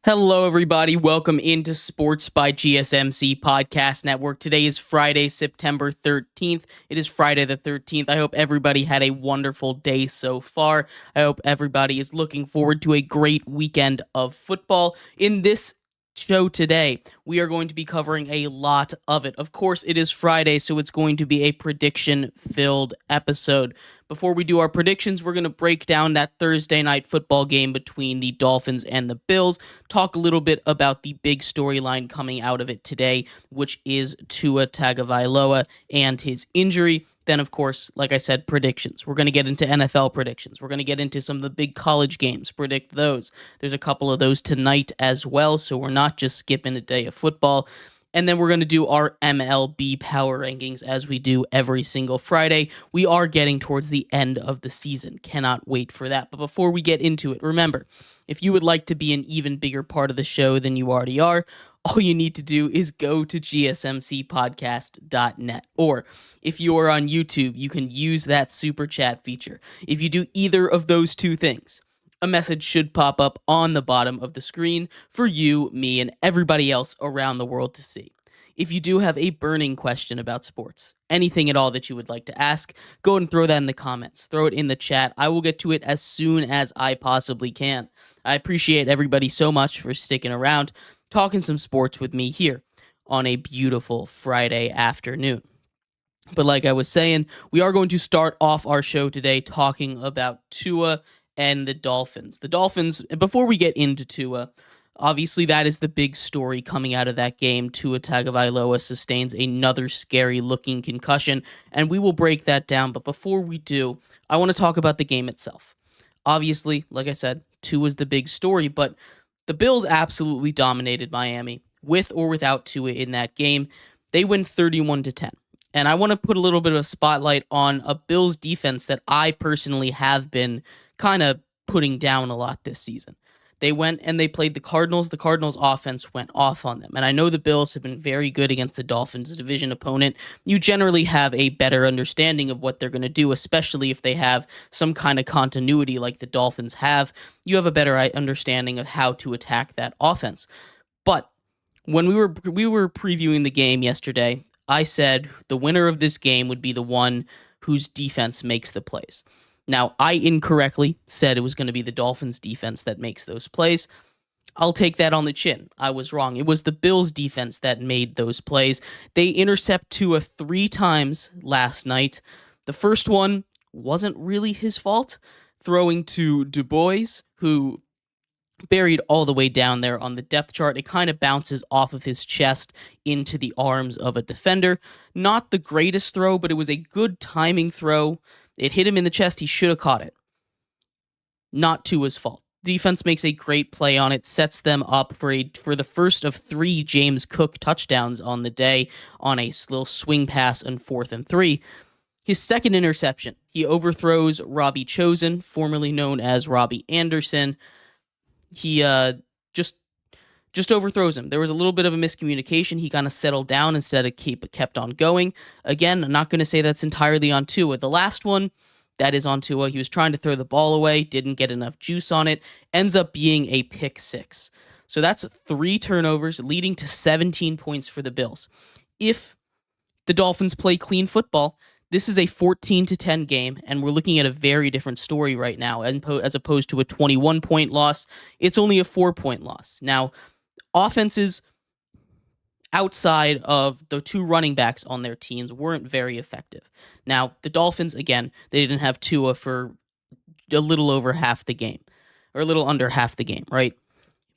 Hello, everybody. Welcome into Sports by GSMC Podcast Network. Today is Friday, September 13th. It is Friday the 13th. I hope everybody had a wonderful day so far. I hope everybody is looking forward to a great weekend of football. In this show today, we are going to be covering a lot of it. Of course, it is Friday, so it's going to be a prediction-filled episode. Before we do our predictions, we're going to break down that Thursday night football game between the Dolphins and the Bills, talk a little bit about the big storyline coming out of it today, which is Tua Tagovailoa and his injury. Then, of course, like I said, predictions. We're going to get into NFL predictions. We're going to get into some of the big college games, predict those. There's a couple of those tonight as well, so we're not just skipping a day of football. And then we're going to do our MLB power rankings as we do every single Friday. We are getting towards the end of the season. Cannot wait for that. But before we get into it, remember, if you would like to be an even bigger part of the show than you already are, all you need to do is go to gsmcpodcast.net. Or if you are on YouTube, you can use that super chat feature. If you do either of those two things, a message should pop up on the bottom of the screen for you, me, and everybody else around the world to see. If you do have a burning question about sports, anything at all that you would like to ask, go ahead and throw that in the comments. Throw it in the chat. I will get to it as soon as I possibly can. I appreciate everybody so much for sticking around, talking some sports with me here on a beautiful Friday afternoon. But like I was saying, we are going to start off our show today talking about Tua and the Dolphins. The Dolphins, before we get into Tua, obviously that is the big story coming out of that game. Tua Tagovailoa sustains another scary-looking concussion, and we will break that down. But before we do, I want to talk about the game itself. Obviously, like I said, Tua is the big story, but the Bills absolutely dominated Miami, with or without Tua in that game. They win 31-10. And I want to put a little bit of a spotlight on a Bills defense that I personally have been kind of putting down a lot this season. They went and they played the Cardinals. The Cardinals offense went off on them. And I know the Bills have been very good against the Dolphins, a division opponent. You generally have a better understanding of what they're going to do, especially if they have some kind of continuity like the Dolphins have. You have a better understanding of how to attack that offense. But when we were previewing the game yesterday, I said the winner of this game would be the one whose defense makes the plays. Now, I incorrectly said it was going to be the Dolphins' defense that makes those plays. I'll take that on the chin. I was wrong. It was the Bills' defense that made those plays. They intercept Tua 3 times last night. The first one wasn't really his fault, throwing to Du Bois, who buried all the way down there on the depth chart. It kind of bounces off of his chest into the arms of a defender. Not the greatest throw, but it was a good timing throw. It hit him in the chest. He should have caught it. Not Tua's fault. Defense makes a great play on it, sets them up for the first of 3 James Cook touchdowns on the day on a little swing pass on 4th and 3. His second interception, he overthrows Robbie Chosen, formerly known as Robbie Anderson. He just overthrows him. There was a little bit of a miscommunication. He kind of settled down instead of kept on going. Again, I'm not going to say that's entirely on Tua. The last one, that is on Tua. He was trying to throw the ball away, didn't get enough juice on it, ends up being a pick 6. So that's 3 turnovers, leading to 17 points for the Bills. If the Dolphins play clean football, this is a 14-10 game, and we're looking at a very different story right now. As opposed to a 21-point loss, it's only a 4-point loss. Now, offenses outside of the 2 running backs on their teams weren't very effective. Now, the Dolphins, again, they didn't have Tua for a little over half the game, or a little under half the game, right?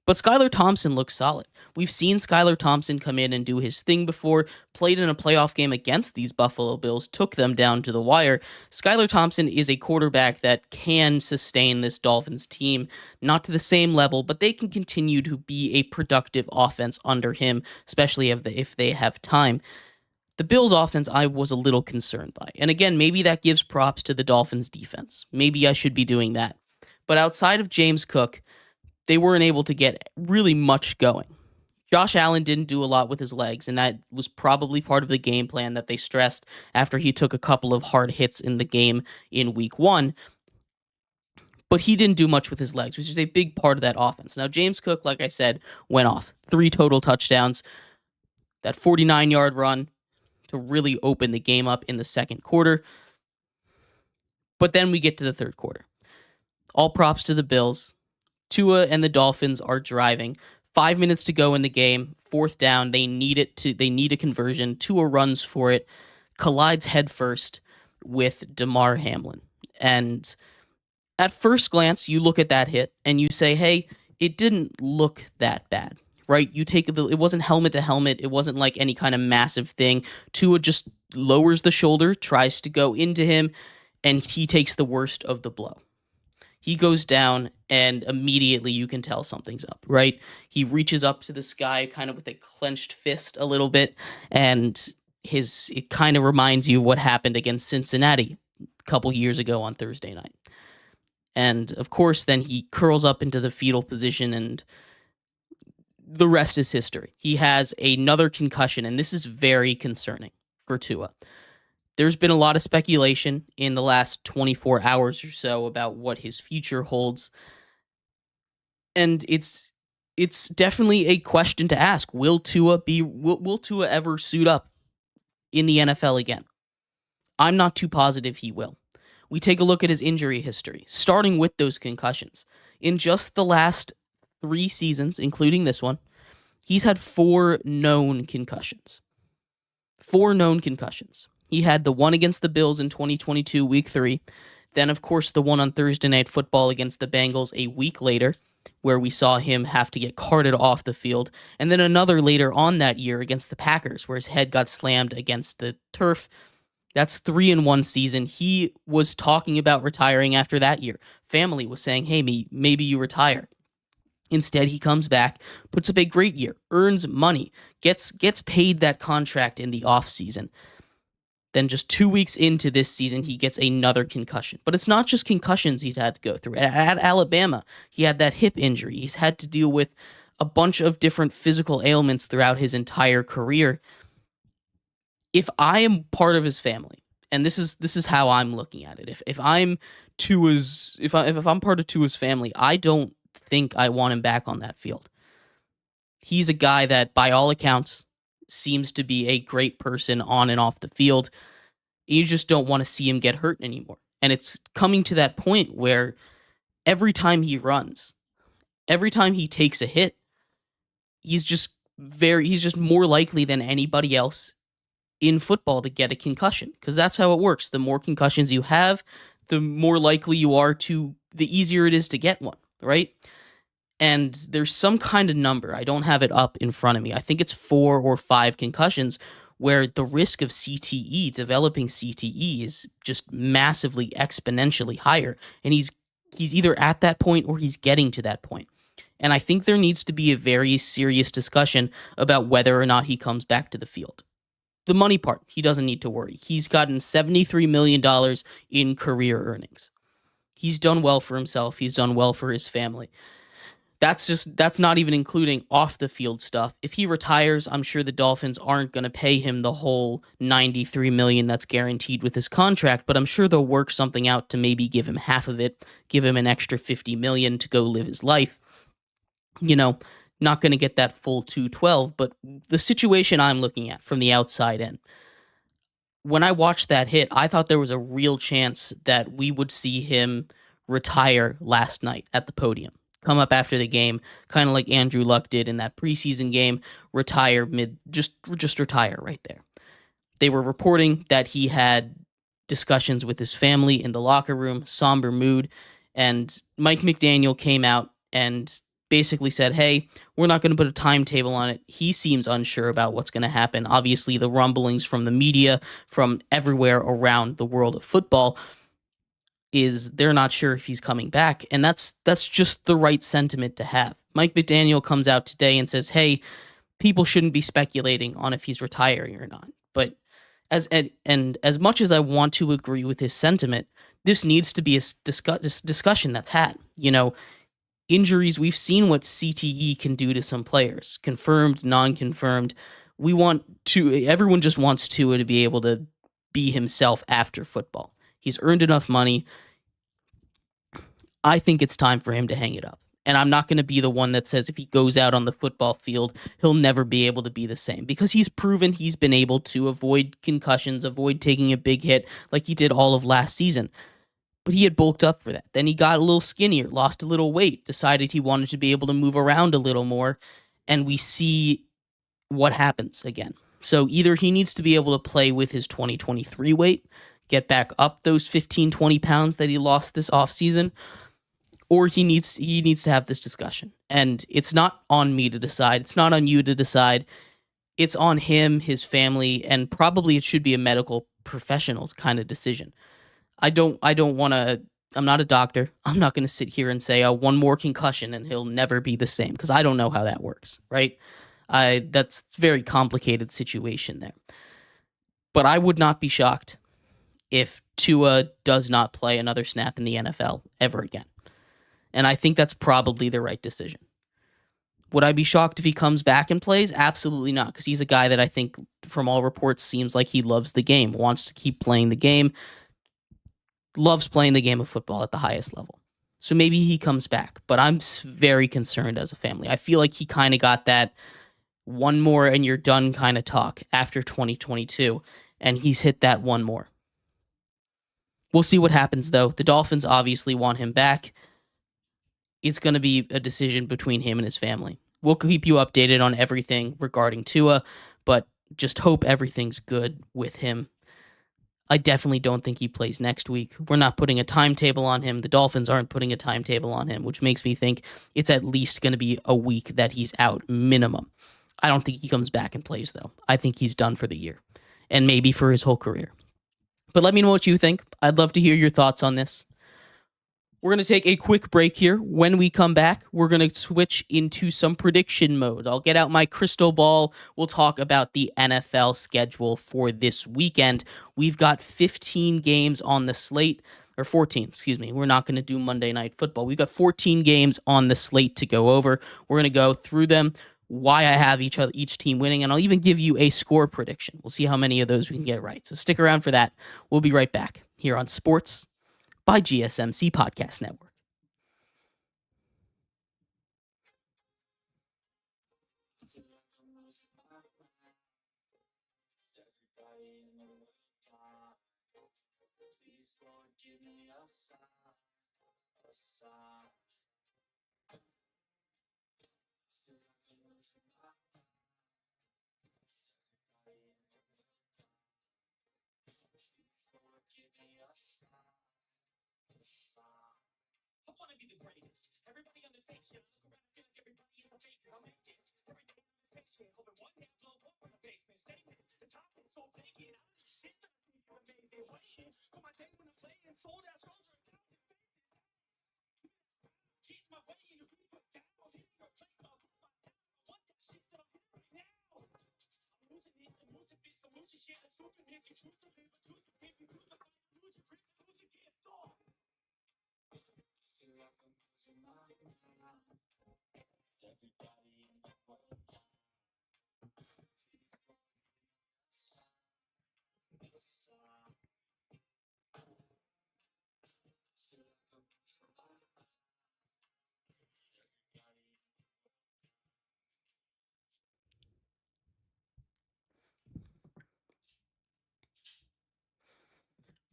But Skylar Thompson looks solid. We've seen Skylar Thompson come in and do his thing before, played in a playoff game against these Buffalo Bills, took them down to the wire. Skylar Thompson is a quarterback that can sustain this Dolphins team, not to the same level, but they can continue to be a productive offense under him, especially if they have time. The Bills' offense I was a little concerned by. And again, maybe that gives props to the Dolphins' defense. Maybe I should be doing that. But outside of James Cook, they weren't able to get really much going. Josh Allen didn't do a lot with his legs, and that was probably part of the game plan that they stressed after he took a couple of hard hits in the game in week 1. but he didn't do much with his legs, which is a big part of that offense. Now, James Cook, like I said, went off 3 total touchdowns, that 49-yard run to really open the game up in the second quarter. But then we get to the third quarter. All props to the Bills. Tua and the Dolphins are driving. 5 minutes to go in the game. Fourth down. They need a conversion. Tua runs for it. Collides headfirst with DeMar Hamlin. And at first glance, you look at that hit and you say, hey, it didn't look that bad, right? It wasn't helmet to helmet. It wasn't like any kind of massive thing. Tua just lowers the shoulder, tries to go into him, and he takes the worst of the blow. He goes down, and immediately you can tell something's up, right? He reaches up to the sky kind of with a clenched fist a little bit, and it kind of reminds you of what happened against Cincinnati a couple years ago on Thursday night. And, of course, then he curls up into the fetal position, and the rest is history. He has another concussion, and this is very concerning for Tua. There's been a lot of speculation in the last 24 hours or so about what his future holds. And it's definitely a question to ask. Will Tua ever suit up in the NFL again? I'm not too positive he will. We take a look at his injury history, starting with those concussions. In just the last 3 seasons, including this one, he's had 4 known concussions. 4 known concussions. He had the one against the Bills in 2022, week 3. Then, of course, the one on Thursday Night Football against the Bengals a week later, where we saw him have to get carted off the field. And then another later on that year against the Packers, where his head got slammed against the turf. That's 3 in 1 season. He was talking about retiring after that year. Family was saying, hey, maybe you retire. Instead, he comes back, puts up a great year, earns money, gets paid that contract in the offseason. Then just 2 weeks into this season, he gets another concussion. But it's not just concussions he's had to go through. At Alabama, he had that hip injury. He's had to deal with a bunch of different physical ailments throughout his entire career. If I am part of his family, and this is how I'm looking at it. If I'm part of Tua's family, I don't think I want him back on that field. He's a guy that, by all accounts, seems to be a great person on and off the field. You just don't want to see him get hurt anymore. And it's coming to that point where every time he runs, every time he takes a hit, he's just more likely than anybody else in football to get a concussion, because that's how it works. The more concussions you have, the more likely you are the easier it is to get one, right? And there's some kind of number. I don't have it up in front of me. I think it's 4 or 5 concussions where the risk of developing CTE is just massively exponentially higher. And he's either at that point or he's getting to that point. And I think there needs to be a very serious discussion about whether or not he comes back to the field. The money part, he doesn't need to worry. He's gotten $73 million in career earnings. He's done well for himself. He's done well for his family. That's not even including off the field stuff. If he retires, I'm sure the Dolphins aren't going to pay him the whole $93 million that's guaranteed with his contract, but I'm sure they'll work something out to maybe give him half of it, give him an extra $50 million to go live his life. Not going to get that full 212, but the situation I'm looking at from the outside in, when I watched that hit, I thought there was a real chance that we would see him retire last night at the podium. Come up after the game, kind of like Andrew Luck did in that preseason game, retire just retire right there. They were reporting that he had discussions with his family in the locker room, somber mood, and Mike McDaniel came out and basically said, hey, we're not going to put a timetable on it. He seems unsure about what's going to happen. Obviously, the rumblings from the media, from everywhere around the world of football, is they're not sure if he's coming back, and that's just the right sentiment to have. Mike McDaniel comes out today and says, hey, people shouldn't be speculating on if he's retiring or not. But as much as I want to agree with his sentiment, this needs to be a discussion that's had. Injuries, we've seen what CTE can do to some players, confirmed, non-confirmed. Everyone just wants Tua to be able to be himself after football. He's earned enough money. I think it's time for him to hang it up. And I'm not going to be the one that says if he goes out on the football field, he'll never be able to be the same, because he's proven he's been able to avoid concussions, avoid taking a big hit like he did all of last season. But he had bulked up for that. Then he got a little skinnier, lost a little weight, decided he wanted to be able to move around a little more, and we see what happens again. So either he needs to be able to play with his 2023 weight, get back up those 15, 20 pounds that he lost this offseason, or he needs to have this discussion. And it's not on me to decide. It's not on you to decide. It's on him, his family, and probably it should be a medical professional's kind of decision. I don't want to. I'm not a doctor. I'm not going to sit here and say, "Oh, one more concussion and he'll never be the same," because I don't know how that works, right? That's a very complicated situation there. But I would not be shocked if Tua does not play another snap in the NFL ever again. And I think that's probably the right decision. Would I be shocked if he comes back and plays? Absolutely not, because he's a guy that I think, from all reports, seems like he loves the game, wants to keep playing the game, loves playing the game of football at the highest level. So maybe he comes back, but I'm very concerned as a family. I feel like he kind of got that one more and you're done kind of talk after 2022, and he's hit that one more. We'll see what happens, though. The Dolphins obviously want him back. It's going to be a decision between him and his family. We'll keep you updated on everything regarding Tua, but just hope everything's good with him. I definitely don't think he plays next week. We're not putting a timetable on him. The Dolphins aren't putting a timetable on him, which makes me think it's at least going to be a week that he's out, minimum. I don't think he comes back and plays, though. I think he's done for the year, and maybe for his whole career. But let me know what you think. I'd love to hear your thoughts on this. We're going to take a quick break here. When we come back, we're going to switch into some prediction mode. I'll get out my crystal ball. We'll talk about the NFL schedule for this weekend. We've got 15 games on the slate, or 14, excuse me. We're not going to do Monday Night Football. We've got 14 games on the slate to go over. We're going to go through them, why I have each team winning, and I'll even give you a score prediction. We'll see how many of those we can get right. So stick around for that. We'll be right back here on Sports by GSMC Podcast Network.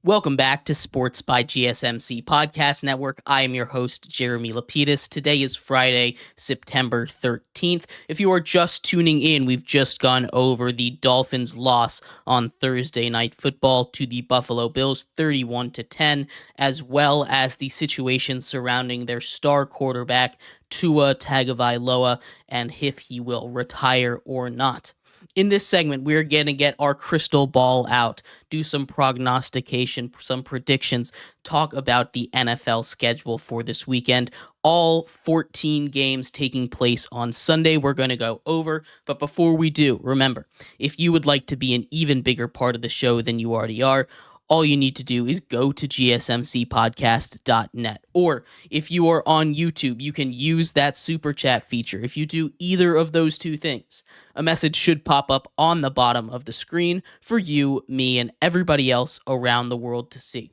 Welcome back to Sports by GSMC Podcast Network. I am your host, Jeremy Lapidus. Today is Friday, September 13th. If you are just tuning in, we've just gone over the Dolphins' loss on Thursday Night Football to the Buffalo Bills, 31-10, as well as the situation surrounding their star quarterback, Tua Tagovailoa, and if he will retire or not. In this segment, we're going to get our crystal ball out, do some prognostication, some predictions, talk about the NFL schedule for this weekend. All 14 games taking place on Sunday, we're going to go over. But before we do, remember, if you would like to be an even bigger part of the show than you already are, all you need to do is go to gsmcpodcast.net. Or if you are on YouTube, you can use that super chat feature. If you do either of those two things, a message should pop up on the bottom of the screen for you, me, and everybody else around the world to see.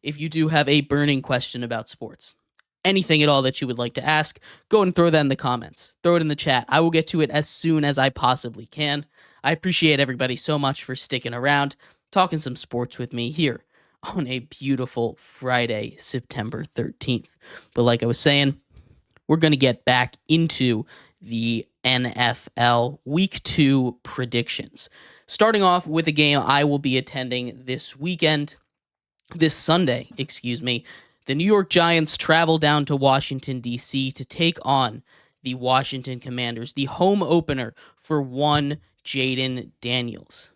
If you do have a burning question about sports, anything at all that you would like to ask, go and throw that in the comments. Throw it in the chat. I will get to it as soon as I possibly can. I appreciate everybody so much for sticking around, talking some sports with me here on a beautiful Friday, September 13th. But like I was saying, we're going to get back into the NFL Week 2 predictions. Starting off with a game I will be attending this Sunday, the New York Giants travel down to Washington, D.C. to take on the Washington Commanders, the home opener for one Jaden Daniels.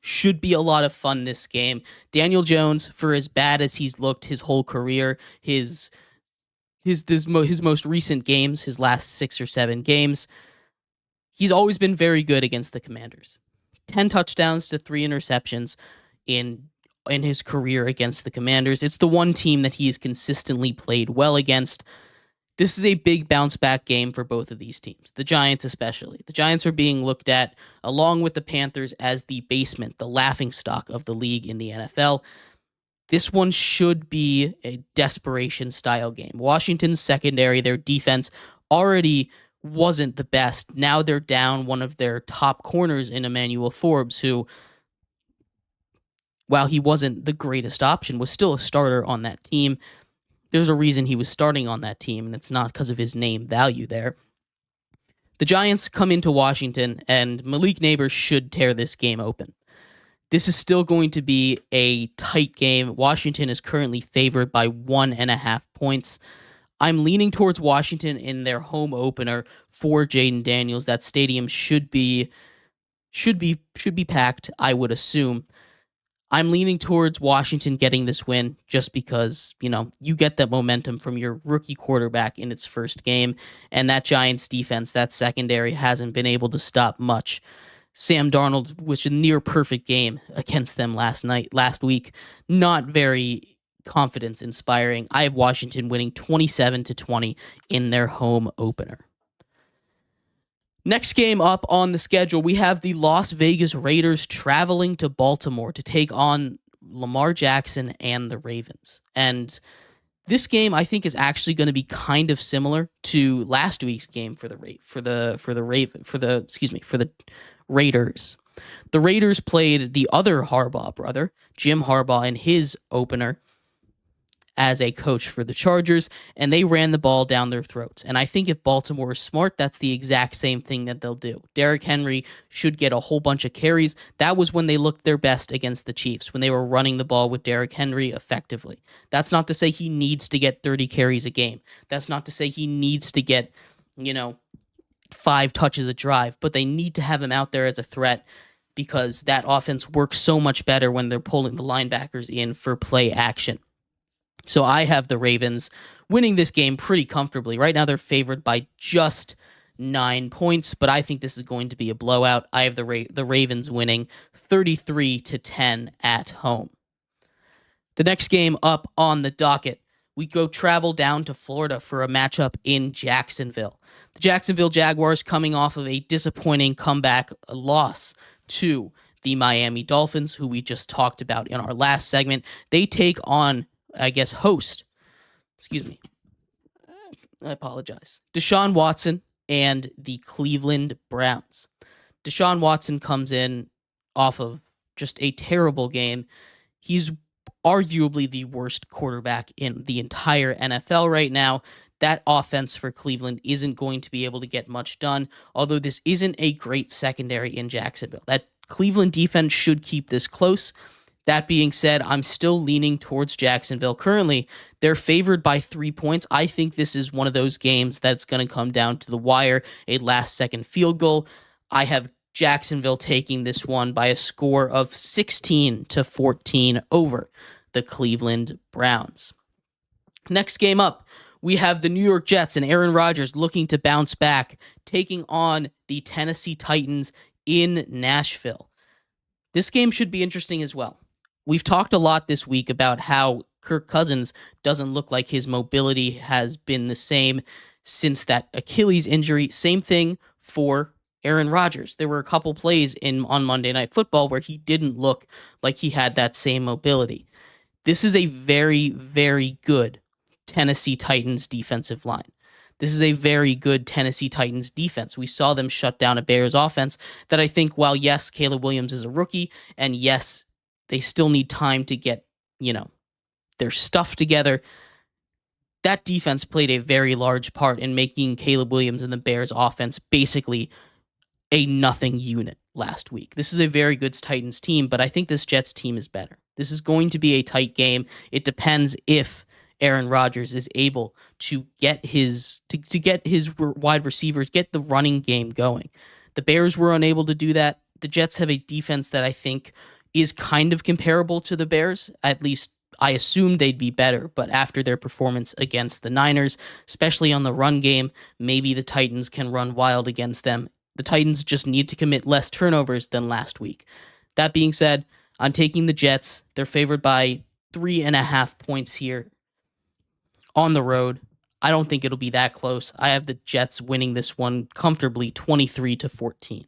Should be a lot of fun this game. Daniel Jones, for as bad as he's looked his whole career, his most recent games, his last 6 or 7 games, he's always been very good against the Commanders. 10 touchdowns to 3 interceptions in his career against the Commanders. It's the one team that he's consistently played well against. This is a big bounce-back game for both of these teams, the Giants especially. The Giants are being looked at, along with the Panthers, as the basement, the laughingstock of the league in the NFL. This one should be a desperation-style game. Washington's secondary, their defense, already wasn't the best. Now they're down one of their top corners in Emmanuel Forbes, who, while he wasn't the greatest option, was still a starter on that team. There's a reason he was starting on that team, and it's not because of his name value there. The Giants come into Washington, and Malik Neighbors should tear this game open. This is still going to be a tight game. Washington is currently favored by 1.5 points. I'm leaning towards Washington in their home opener for Jaden Daniels. That stadium should be packed, I would assume. I'm leaning towards Washington getting this win just because, you get that momentum from your rookie quarterback in its first game, and that Giants defense, that secondary, hasn't been able to stop much. Sam Darnold, which a near perfect game against them last week, not very confidence-inspiring. I have Washington winning 27-20 in their home opener. Next game up on the schedule, we have the Las Vegas Raiders traveling to Baltimore to take on Lamar Jackson and the Ravens. And this game, I think, is actually going to be kind of similar to last week's game for the Raiders. The Raiders played the other Harbaugh brother, Jim Harbaugh, in his opener as a coach for the Chargers, and they ran the ball down their throats. And I think if Baltimore is smart, that's the exact same thing that they'll do. Derrick Henry should get a whole bunch of carries. That was when they looked their best against the Chiefs, when they were running the ball with Derrick Henry effectively. That's not to say he needs to get 30 carries a game. That's not to say he needs to get, 5 touches a drive, but they need to have him out there as a threat because that offense works so much better when they're pulling the linebackers in for play action. So I have the Ravens winning this game pretty comfortably. Right now they're favored by just 9 points, but I think this is going to be a blowout. I have the Ravens winning 33-10 at home. The next game up on the docket, we go travel down to Florida for a matchup in Jacksonville. The Jacksonville Jaguars coming off of a disappointing comeback loss to the Miami Dolphins, who we just talked about in our last segment. They take on Deshaun Watson and the Cleveland Browns. Deshaun Watson comes in off of just a terrible game. He's arguably the worst quarterback in the entire NFL right now. That offense for Cleveland isn't going to be able to get much done, although this isn't a great secondary in Jacksonville. That Cleveland defense should keep this close. That being said, I'm still leaning towards Jacksonville. Currently, they're favored by 3 points. I think this is one of those games that's going to come down to the wire, a last-second field goal. I have Jacksonville taking this one by a score of 16-14 over the Cleveland Browns. Next game up, we have the New York Jets and Aaron Rodgers looking to bounce back, taking on the Tennessee Titans in Nashville. This game should be interesting as well. We've talked a lot this week about how Kirk Cousins doesn't look like his mobility has been the same since that Achilles injury. Same thing for Aaron Rodgers. There were a couple plays on Monday Night Football where he didn't look like he had that same mobility. This is a very, very good Tennessee Titans defensive line. This is a very good Tennessee Titans defense. We saw them shut down a Bears offense that I think, while yes, Caleb Williams is a rookie, and yes, they still need time to get, their stuff together, that defense played a very large part in making Caleb Williams and the Bears offense basically a nothing unit last week. This is a very good Titans team, but I think this Jets team is better. This is going to be a tight game. It depends if Aaron Rodgers is able to get his wide receivers, get the running game going. The Bears were unable to do that. The Jets have a defense that I think is kind of comparable to the Bears. At least I assumed they'd be better, but after their performance against the Niners, especially on the run game, maybe the Titans can run wild against them. The Titans just need to commit less turnovers than last week. That being said, I'm taking the Jets. They're favored by 3.5 points here on the road. I don't think it'll be that close. I have the Jets winning this one comfortably, 23-14.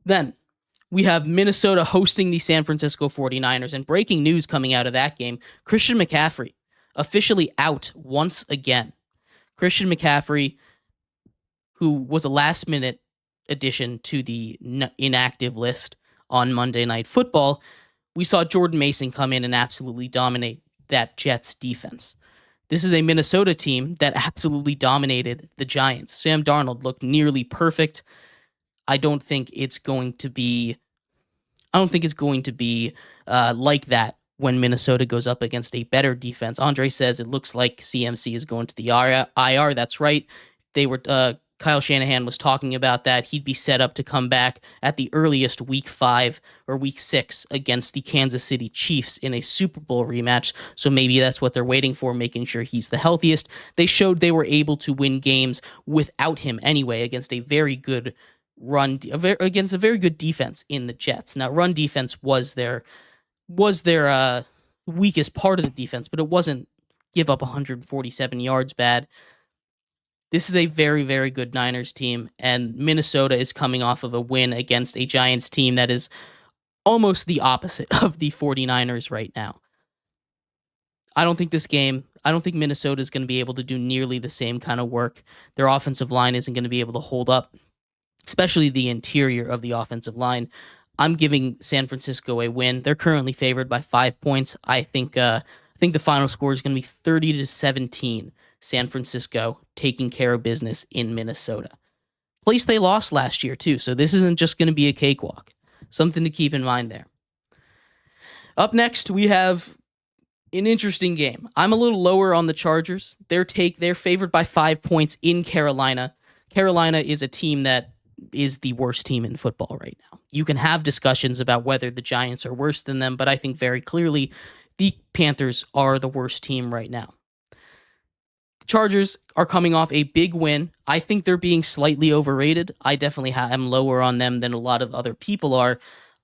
Then we have Minnesota hosting the San Francisco 49ers, and breaking news coming out of that game, Christian McCaffrey officially out once again. Christian McCaffrey, who was a last-minute addition to the inactive list on Monday Night Football, we saw Jordan Mason come in and absolutely dominate that Jets defense. This is a Minnesota team that absolutely dominated the Giants. Sam Darnold looked nearly perfect. I don't think it's going to be like that when Minnesota goes up against a better defense. Andre says it looks like CMC is going to the IR. That's right. Kyle Shanahan was talking about that. He'd be set up to come back at the earliest week 5 or week 6 against the Kansas City Chiefs in a Super Bowl rematch. So maybe that's what they're waiting for, making sure he's the healthiest. They showed they were able to win games without him anyway against a very good against a very good defense in the Jets. Now, run defense was their weakest part of the defense, but it wasn't give up 147 yards bad. This is a very, very good Niners team, and Minnesota is coming off of a win against a Giants team that is almost the opposite of the 49ers right now. I don't think Minnesota is going to be able to do nearly the same kind of work. Their offensive line isn't going to be able to hold up, especially the interior of the offensive line. I'm giving San Francisco a win. They're currently favored by 5 points. I think the final score is going to be 30-17. San Francisco taking care of business in Minnesota. Place they lost last year too, so this isn't just going to be a cakewalk. Something to keep in mind there. Up next, we have an interesting game. I'm a little lower on the Chargers. They're favored by 5 points in Carolina. Carolina is a team that is the worst team in football right now. You can have discussions about whether the Giants are worse than them, but I think very clearly the Panthers are the worst team right now. The Chargers are coming off a big win. I think they're being slightly overrated. I definitely am lower on them than a lot of other people are.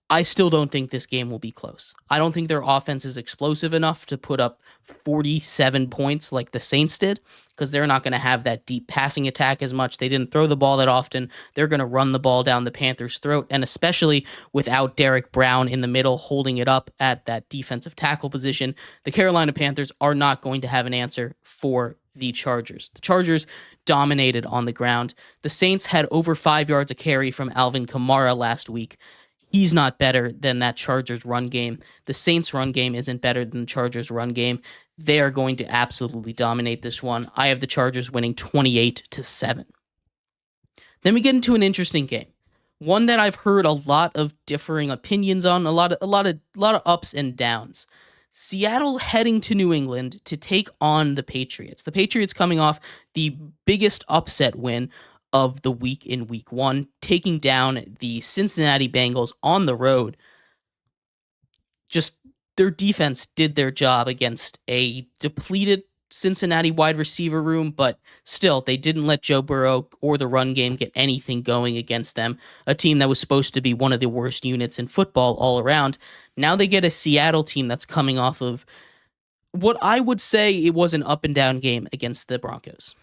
I still don't think this game will be close. I don't think their offense is explosive enough to put up 47 points like the Saints did, because they're not going to have that deep passing attack as much. They didn't throw the ball that often. They're going to run the ball down the Panthers' throat, and especially without Derek Brown in the middle holding it up at that defensive tackle position, the Carolina Panthers are not going to have an answer for the Chargers. The Chargers dominated on the ground. The Saints had over 5 yards a carry from Alvin Kamara last week. He's not better than that Chargers run game. The Saints run game isn't better than the Chargers run game. They are going to absolutely dominate this one. I have the Chargers winning 28-7. Then we get into an interesting game. One that I've heard a lot of differing opinions on, a lot of ups and downs. Seattle heading to New England to take on the Patriots. The Patriots coming off the biggest upset win of the week in week 1, taking down the Cincinnati Bengals on the road. Just their defense did their job against a depleted Cincinnati wide receiver room, but still, they didn't let Joe Burrow or the run game get anything going against them, a team that was supposed to be one of the worst units in football all around. Now they get a Seattle team that's coming off of what I would say it was an up and down game against the Broncos.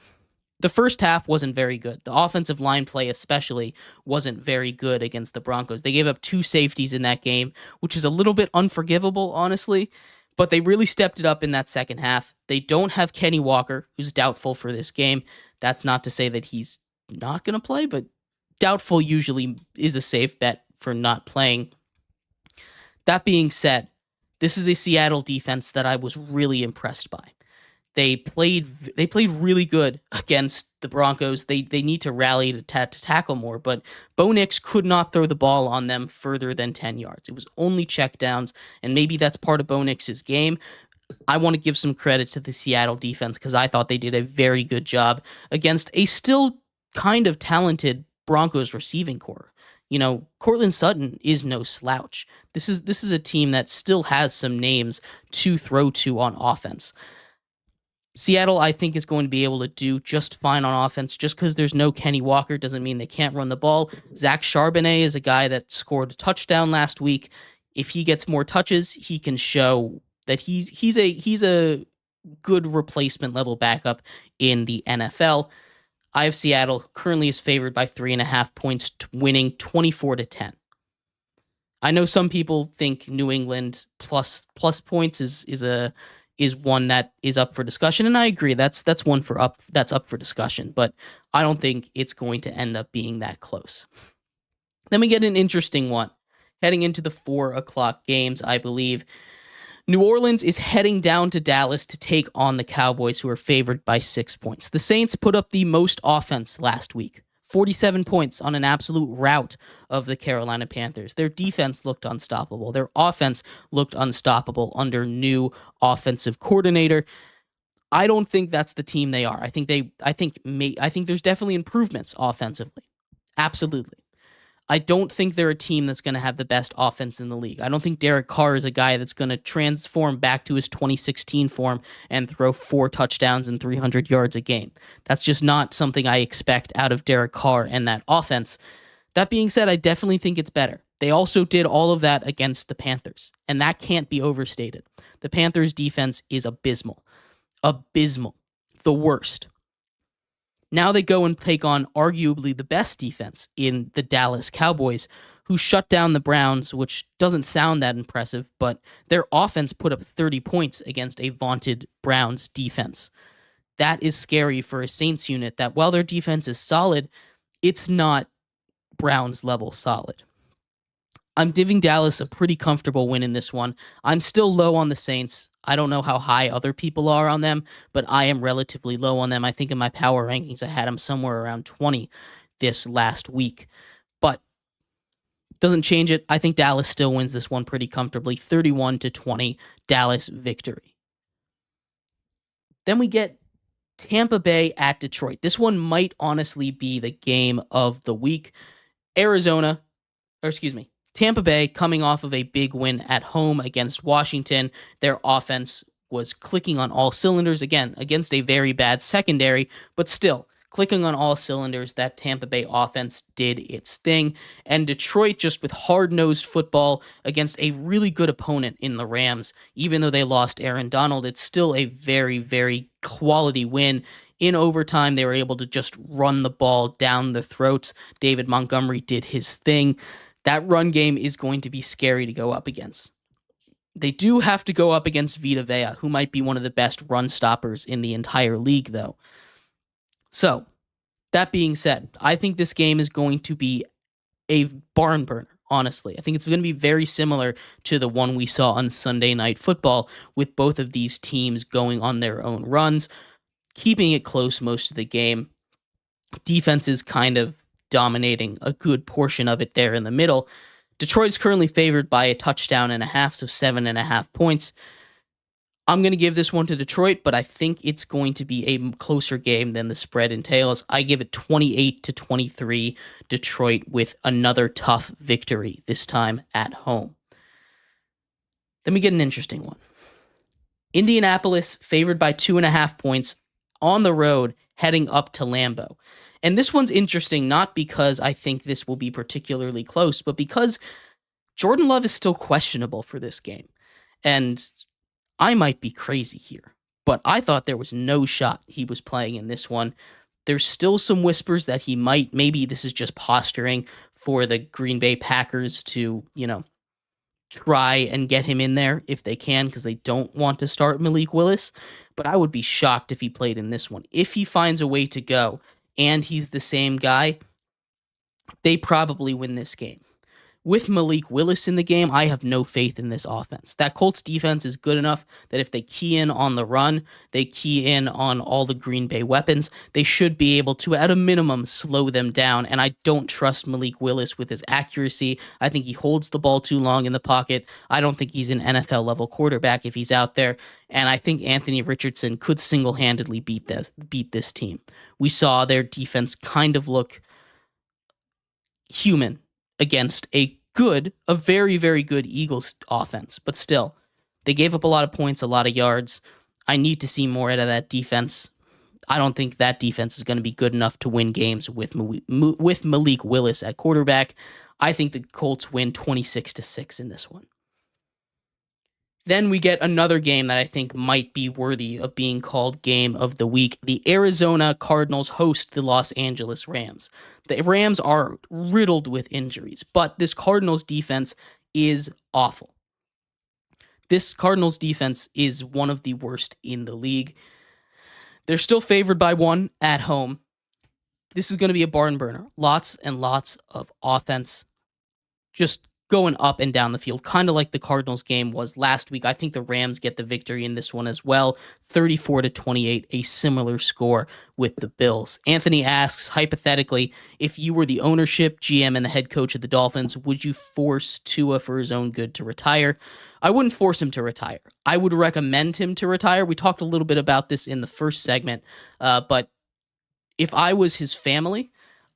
The first half wasn't very good. The offensive line play especially wasn't very good against the Broncos. They gave up 2 safeties in that game, which is a little bit unforgivable, honestly. But they really stepped it up in that second half. They don't have Kenny Walker, who's doubtful for this game. That's not to say that he's not going to play, but doubtful usually is a safe bet for not playing. That being said, this is a Seattle defense that I was really impressed by. They played really good against the Broncos. They need to rally to tackle more, but Bo Nix could not throw the ball on them further than 10 yards. It was only checkdowns, and maybe that's part of Bo Nix's game. I want to give some credit to the Seattle defense because I thought they did a very good job against a still kind of talented Broncos receiving core. Courtland Sutton is no slouch. This is a team that still has some names to throw to on offense. Seattle, I think, is going to be able to do just fine on offense. Just because there's no Kenny Walker doesn't mean they can't run the ball. Zach Charbonnet is a guy that scored a touchdown last week. If he gets more touches, he can show that he's a good replacement level backup in the NFL. I have Seattle currently is favored by 3.5 points, winning 24-10. I know some people think New England plus points is one that is up for discussion, and I agree. That's one that's up for discussion, but I don't think it's going to end up being that close. Then we get an interesting one heading into the 4:00 games, I believe. New Orleans is heading down to Dallas to take on the Cowboys, who are favored by 6 points. The Saints put up the most offense last week, 47 points on an absolute rout of the Carolina Panthers. Their defense looked unstoppable. Their offense looked unstoppable under new offensive coordinator. I don't think that's the team they are. I think there's definitely improvements offensively. Absolutely. I don't think they're a team that's going to have the best offense in the league. I don't think Derek Carr is a guy that's going to transform back to his 2016 form and throw 4 touchdowns and 300 yards a game. That's just not something I expect out of Derek Carr and that offense. That being said, I definitely think it's better. They also did all of that against the Panthers, and that can't be overstated. The Panthers' defense is abysmal. Abysmal. The worst. Now they go and take on arguably the best defense in the Dallas Cowboys, who shut down the Browns, which doesn't sound that impressive, but their offense put up 30 points against a vaunted Browns defense. That is scary for a Saints unit that, while their defense is solid, it's not Browns level solid. I'm giving Dallas a pretty comfortable win in this one. I'm still low on the Saints. I don't know how high other people are on them, but I am relatively low on them. I think in my power rankings, I had them somewhere around 20 this last week. But doesn't change it. I think Dallas still wins this one pretty comfortably. 31-20, Dallas victory. Then we get Tampa Bay at Detroit. This one might honestly be the game of the week. Tampa Bay coming off of a big win at home against Washington. Their offense was clicking on all cylinders, again, against a very bad secondary, but still clicking on all cylinders. That Tampa Bay offense did its thing. And Detroit, just with hard-nosed football against a really good opponent in the Rams, even though they lost Aaron Donald, it's still a very, very quality win. In overtime, they were able to just run the ball down the throats. David Montgomery did his thing. That run game is going to be scary to go up against. They do have to go up against Vita Vea, who might be one of the best run stoppers in the entire league, though. So, that being said, I think this game is going to be a barn burner, honestly. I think it's going to be very similar to the one we saw on Sunday Night Football, with both of these teams going on their own runs, keeping it close most of the game. Defense is kind of dominating a good portion of it there in the middle. Detroit's currently favored by a touchdown and a half, so 7.5 points. I'm going to give this one to Detroit, but I think it's going to be a closer game than the spread entails. I give it 28-23, Detroit with another tough victory, this time at home. Then we get an interesting one. Indianapolis favored by 2.5 points on the road heading up to Lambeau. And this one's interesting, not because I think this will be particularly close, but because Jordan Love is still questionable for this game. And I might be crazy here, but I thought there was no shot he was playing in this one. There's still some whispers that he might. Maybe this is just posturing for the Green Bay Packers to, try and get him in there if they can, because they don't want to start Malik Willis. But I would be shocked if he played in this one. If he finds a way to go and he's the same guy, they probably win this game. With Malik Willis in the game, I have no faith in this offense. That Colts defense is good enough that if they key in on the run, they key in on all the Green Bay weapons, they should be able to, at a minimum, slow them down. And I don't trust Malik Willis with his accuracy. I think he holds the ball too long in the pocket. I don't think he's an NFL-level quarterback if he's out there. And I think Anthony Richardson could single-handedly beat this team. We saw their defense kind of look human against a very, very good Eagles offense. But still, they gave up a lot of points, a lot of yards. I need to see more out of that defense. I don't think that defense is going to be good enough to win games with Malik Willis at quarterback. I think the Colts win 26-6 in this one. Then we get another game that I think might be worthy of being called Game of the Week. The Arizona Cardinals host the Los Angeles Rams. The Rams are riddled with injuries, but this Cardinals defense is awful. This Cardinals defense is one of the worst in the league. They're still favored by 1 at home. This is going to be a barn burner. Lots and lots of offense. Just going up and down the field, kind of like the Cardinals game was last week. I think the Rams get the victory in this one as well. 34-28, a similar score with the Bills. Anthony asks, hypothetically, if you were the ownership, GM, and the head coach of the Dolphins, would you force Tua for his own good to retire? I wouldn't force him to retire. I would recommend him to retire. We talked a little bit about this in the first segment, but if I was his family,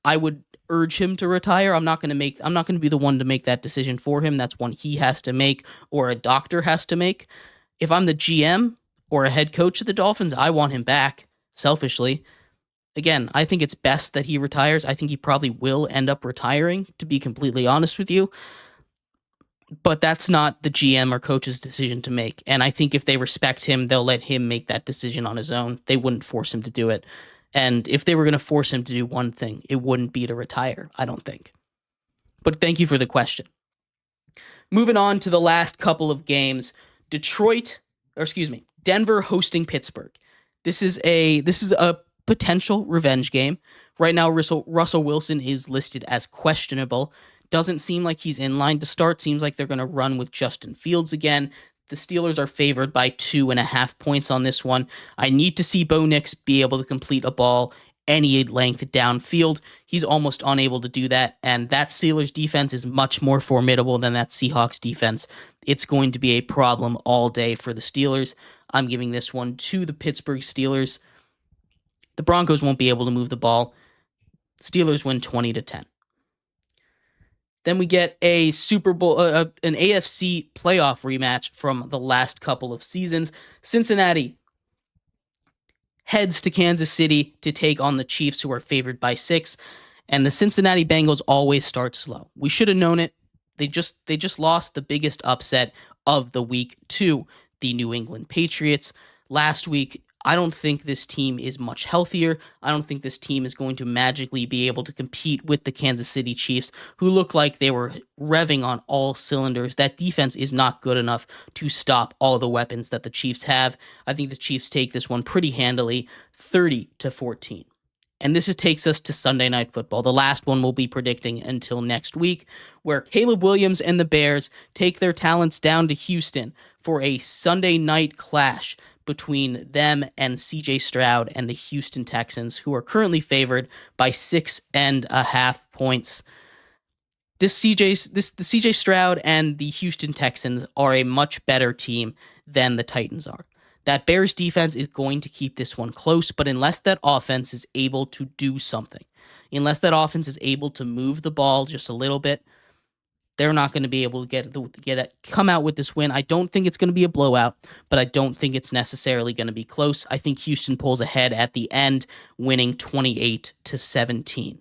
I would urge him to retire. I'm not going to be the one to make that decision for him. That's one he has to make or a doctor has to make. If I'm the GM or a head coach of the Dolphins, I want him back, selfishly. Again, I think it's best that he retires. I think he probably will end up retiring, to be completely honest with you. But that's not the GM or coach's decision to make. And I think if they respect him, they'll let him make that decision on his own. They wouldn't force him to do it. And if they were going to force him to do one thing, it wouldn't be to retire, I don't think. But thank you for the question. Moving on to the last couple of games, Denver hosting Pittsburgh. This is a potential revenge game. Right now, Russell Wilson is listed as questionable. Doesn't seem like he's in line to start. Seems like they're going to run with Justin Fields again. The Steelers are favored by 2.5 points on this one. I need to see Bo Nix be able to complete a ball any length downfield. He's almost unable to do that, and that Steelers defense is much more formidable than that Seahawks defense. It's going to be a problem all day for the Steelers. I'm giving this one to the Pittsburgh Steelers. The Broncos won't be able to move the ball. Steelers win 20-10. Then we get a Super Bowl, an AFC playoff rematch from the last couple of seasons. Cincinnati heads to Kansas City to take on the Chiefs, who are favored by 6. And the Cincinnati Bengals always start slow. We should have known it. They just lost the biggest upset of the week to the New England Patriots last week. I don't think this team is much healthier. I don't think this team is going to magically be able to compete with the Kansas City Chiefs, who look like they were revving on all cylinders. That defense is not good enough to stop all the weapons that the Chiefs have. I think the Chiefs take this one pretty handily, 30-14. And this takes us to Sunday Night Football. The last one we'll be predicting until next week, where Caleb Williams and the Bears take their talents down to Houston for a Sunday night clash between them and CJ Stroud and the Houston Texans, who are currently favored by 6.5 points. The CJ Stroud and the Houston Texans are a much better team than the Titans are. That Bears defense is going to keep this one close, but unless that offense is able to do something, unless that offense is able to move the ball just a little bit, they're not going to be able to come out with this win. I don't think it's going to be a blowout, but I don't think it's necessarily going to be close. I think Houston pulls ahead at the end, winning 28-17.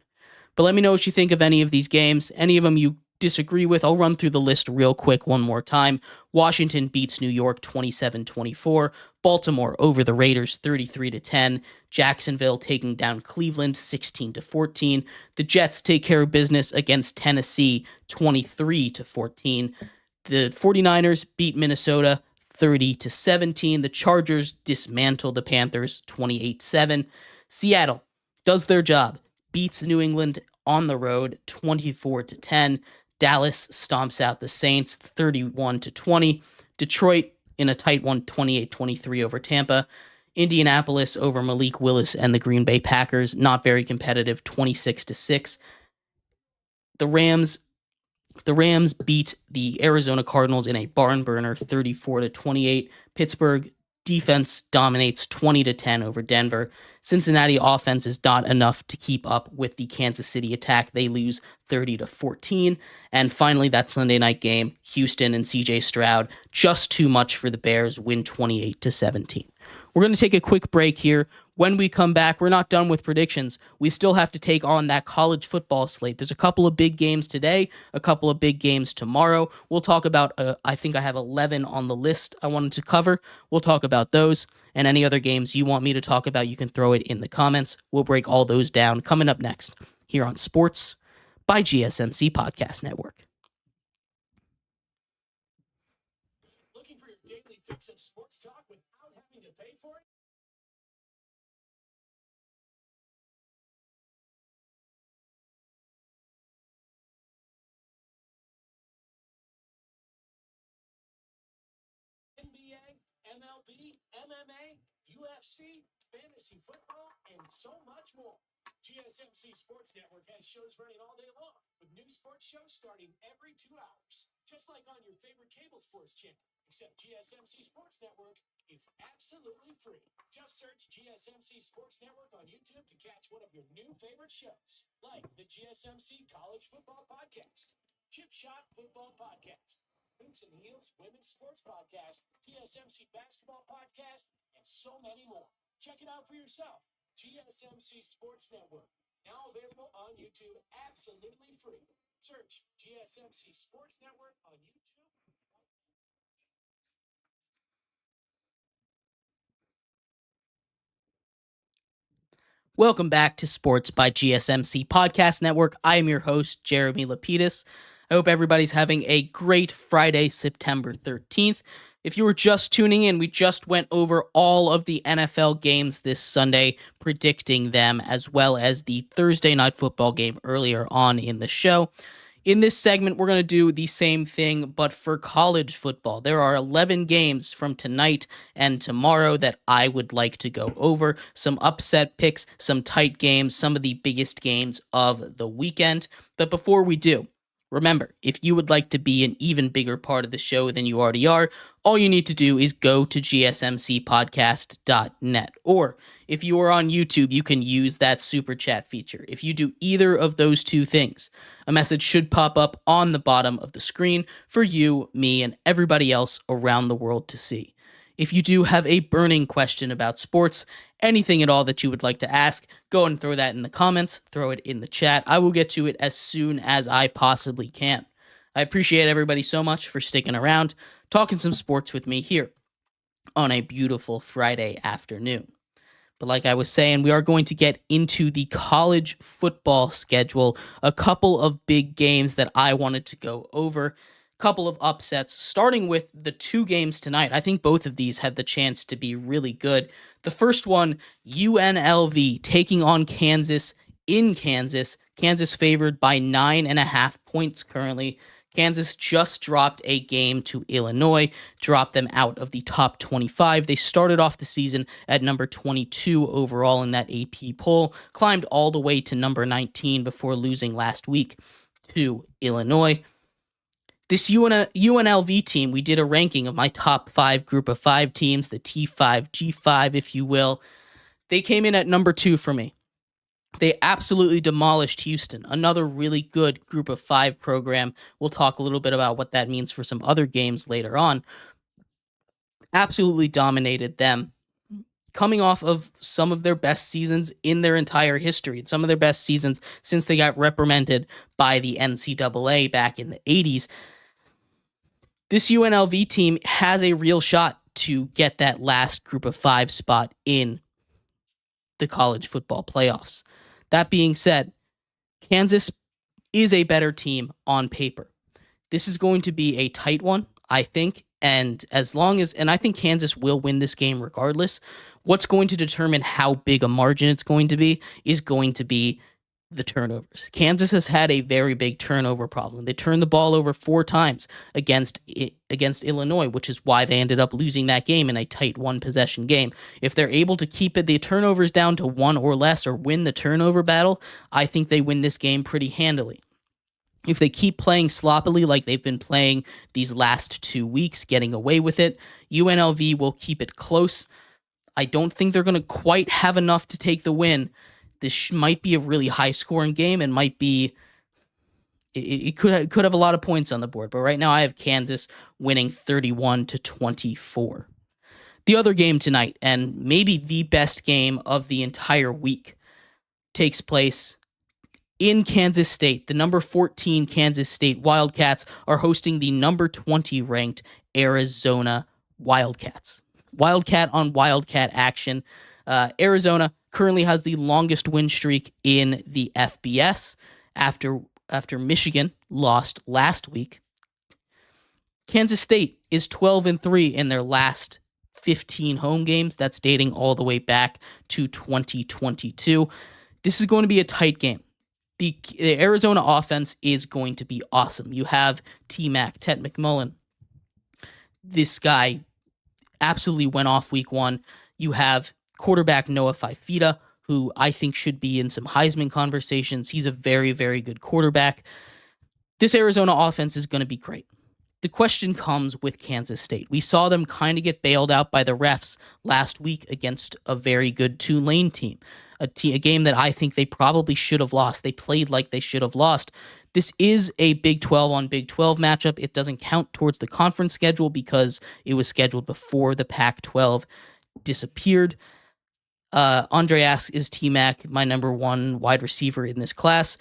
But let me know what you think of any of these games. Any of them you disagree with, I'll run through the list real quick one more time. Washington beats New York 27-24. Baltimore over the Raiders 33-10. Jacksonville taking down Cleveland 16-14. The Jets take care of business against Tennessee 23-14. The 49ers beat Minnesota 30-17. The Chargers dismantled the Panthers 28-7. Seattle does their job, beats New England on the road 24-10. Dallas stomps out the Saints 31-20. Detroit in a tight one 28-23 over Tampa. Indianapolis over Malik Willis and the Green Bay Packers, not very competitive, 26-6. The Rams beat the Arizona Cardinals in a barn burner 34-28. Pittsburgh defense dominates 20-10 over Denver. Cincinnati offense is not enough to keep up with the Kansas City attack. They lose 30-14. And finally, that Sunday night game, Houston and CJ Stroud, just too much for the Bears, win 28-17. We're going to take a quick break here. When we come back, we're not done with predictions. We still have to take on that college football slate. There's a couple of big games today, a couple of big games tomorrow. We'll talk about, I think I have 11 on the list I wanted to cover. We'll talk about those, and any other games you want me to talk about, you can throw it in the comments. We'll break all those down coming up next here on Sports by GSMC Podcast Network. Looking for your daily fix of sports talk without having to pay for it? NBA, MLB, MMA, UFC, fantasy football, and so much more. GSMC Sports Network has shows running all day long, with new sports shows starting every 2 hours. Just like on your favorite cable sports channel, except GSMC Sports Network is absolutely free. Just search GSMC Sports Network on YouTube to catch one of your new favorite shows, like the GSMC College Football Podcast, Chip Shot Football Podcast, Hoops and Heels Women's Sports Podcast, GSMC Basketball Podcast, and so many more. Check it out for yourself. GSMC Sports Network, now available on YouTube, absolutely free. Search GSMC Sports Network on YouTube. Welcome back to Sports by GSMC Podcast Network. I am your host, Jeremy Lapidus. I hope everybody's having a great Friday, September 13th. If you were just tuning in, we just went over all of the NFL games this Sunday, predicting them, as well as the Thursday night football game earlier on in the show. In this segment, we're going to do the same thing, but for college football. There are 11 games from tonight and tomorrow that I would like to go over. Some upset picks, some tight games, some of the biggest games of the weekend. But before we do, remember, if you would like to be an even bigger part of the show than you already are, all you need to do is go to gsmcpodcast.net. Or if you are on YouTube, you can use that super chat feature. If you do either of those two things, a message should pop up on the bottom of the screen for you, me, and everybody else around the world to see. If you do have a burning question about sports, anything at all that you would like to ask, go and throw that in the comments, throw it in the chat. I will get to it as soon as I possibly can. I appreciate everybody so much for sticking around, talking some sports with me here on a beautiful Friday afternoon. But like I was saying, we are going to get into the college football schedule, a couple of big games that I wanted to go over, couple of upsets, starting with the two games tonight. I think both of these have the chance to be really good. The first one, UNLV taking on Kansas in Kansas. Kansas favored by 9.5 points currently. Kansas just dropped a game to Illinois, dropped them out of the top 25. They started off the season at number 22 overall in that AP poll, climbed all the way to number 19 before losing last week to Illinois. This UNLV team, we did a ranking of my top 5 group of 5 teams, the T5, G5, if you will. They came in at number 2 for me. They absolutely demolished Houston, another really good group of 5 program. We'll talk a little bit about what that means for some other games later on. Absolutely dominated them, coming off of some of their best seasons in their entire history, some of their best seasons since they got reprimanded by the NCAA back in the 80s. This UNLV team has a real shot to get that last group of 5 spot in the college football playoffs. That being said, Kansas is a better team on paper. This is going to be a tight one, I think. And I think Kansas will win this game regardless. What's going to determine how big a margin it's going to be is going to be the turnovers. Kansas has had a very big turnover problem. They turned the ball over 4 times against Illinois, which is why they ended up losing that game in a tight 1-possession game. If they're able to keep the turnovers down to 1 or less or win the turnover battle, I think they win this game pretty handily. If they keep playing sloppily like they've been playing these last 2 weeks, getting away with it, UNLV will keep it close. I don't think they're going to quite have enough to take the win. This might be a really high-scoring game and might be it could have a lot of points on the board, but right now I have Kansas winning 31-24. The other game tonight, and maybe the best game of the entire week, takes place in Kansas State. The number 14 Kansas State Wildcats are hosting the number 20 ranked Arizona Wildcats. Wildcat on Wildcat action. Arizona currently has the longest win streak in the FBS after Michigan lost last week. Kansas State is 12-3 in their last 15 home games. That's dating all the way back to 2022. This is going to be a tight game. The Arizona offense is going to be awesome. You have T-Mac, Ted McMullen. This guy absolutely went off week 1. You have quarterback Noah Fifita, who I think should be in some Heisman conversations. He's a very, very good quarterback. This Arizona offense is going to be great. The question comes with Kansas State. We saw them kind of get bailed out by the refs last week against a very good Tulane team, a game that I think they probably should have lost. They played like they should have lost. This is a Big 12 on Big 12 matchup. It doesn't count towards the conference schedule because it was scheduled before the Pac-12 disappeared. Andre asks, is T-Mac my number 1 wide receiver in this class?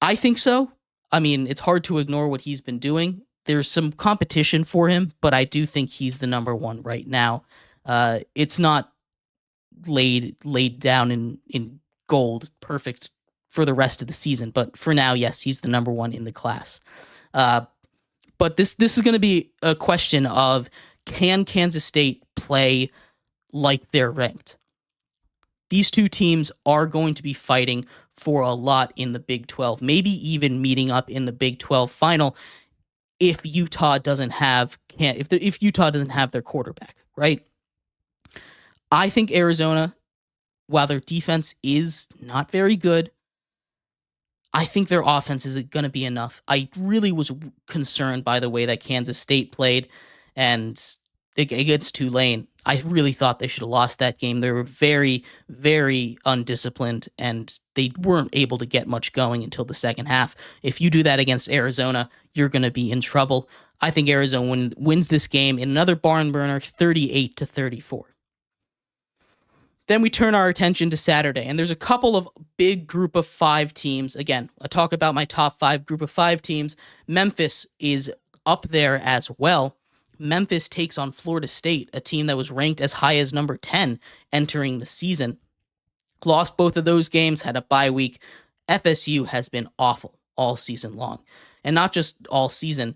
I think so. I mean, it's hard to ignore what he's been doing. There's some competition for him, but I do think he's the number 1 right now. It's not laid down in gold, perfect for the rest of the season, but for now, yes, he's the number 1 in the class. But this is going to be a question of, can Kansas State play like they're ranked? These two teams are going to be fighting for a lot in the Big 12, maybe even meeting up in the Big 12 final if Utah doesn't have their quarterback, right? I think Arizona, while their defense is not very good, I think their offense is going to be enough. I really was concerned by the way that Kansas State played, and against Tulane, I really thought they should have lost that game. They were very, very undisciplined, and they weren't able to get much going until the second half. If you do that against Arizona, you're going to be in trouble. I think Arizona wins this game in another barn burner, 38-34. Then we turn our attention to Saturday, and there's a couple of big group of 5 teams. Again, I talk about my top 5 group of 5 teams. Memphis is up there as well. Memphis takes on Florida State, a team that was ranked as high as number 10 entering the season. Lost both of those games, had a bye week. FSU has been awful all season long. And not just all season.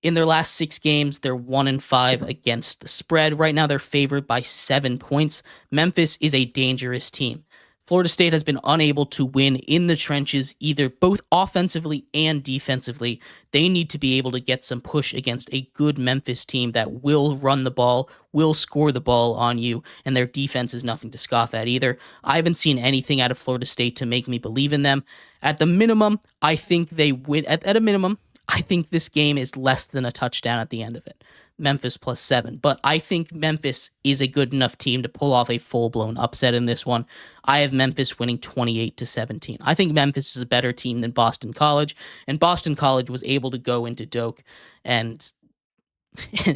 In their last 6 games, they're 1-5 against the spread. Right now, they're favored by 7 points. Memphis is a dangerous team. Florida State has been unable to win in the trenches, either both offensively and defensively. They need to be able to get some push against a good Memphis team that will run the ball, will score the ball on you, and their defense is nothing to scoff at either. I haven't seen anything out of Florida State to make me believe in them. At the minimum, I think they win. At a minimum, I think this game is less than a touchdown at the end of it. Memphis plus 7. But I think Memphis is a good enough team to pull off a full-blown upset in this one. I have Memphis winning 28-17. I think Memphis is a better team than Boston College, and Boston College was able to go into Doak and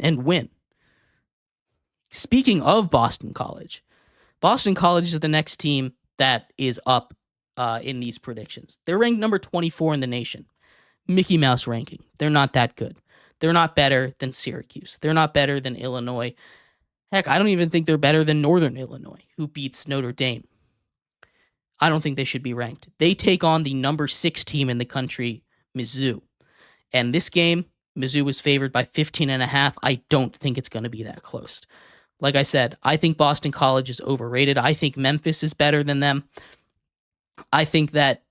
win. Speaking of Boston College is the next team that is up in these predictions. They're ranked number 24 in the nation. Mickey Mouse ranking. They're not that good. They're not better than Syracuse. They're not better than Illinois. Heck, I don't even think they're better than Northern Illinois, who beats Notre Dame. I don't think they should be ranked. They take on the number 6 team in the country, Mizzou. And this game, Mizzou was favored by 15.5. I don't think it's going to be that close. Like I said, I think Boston College is overrated. I think Memphis is better than them. I think that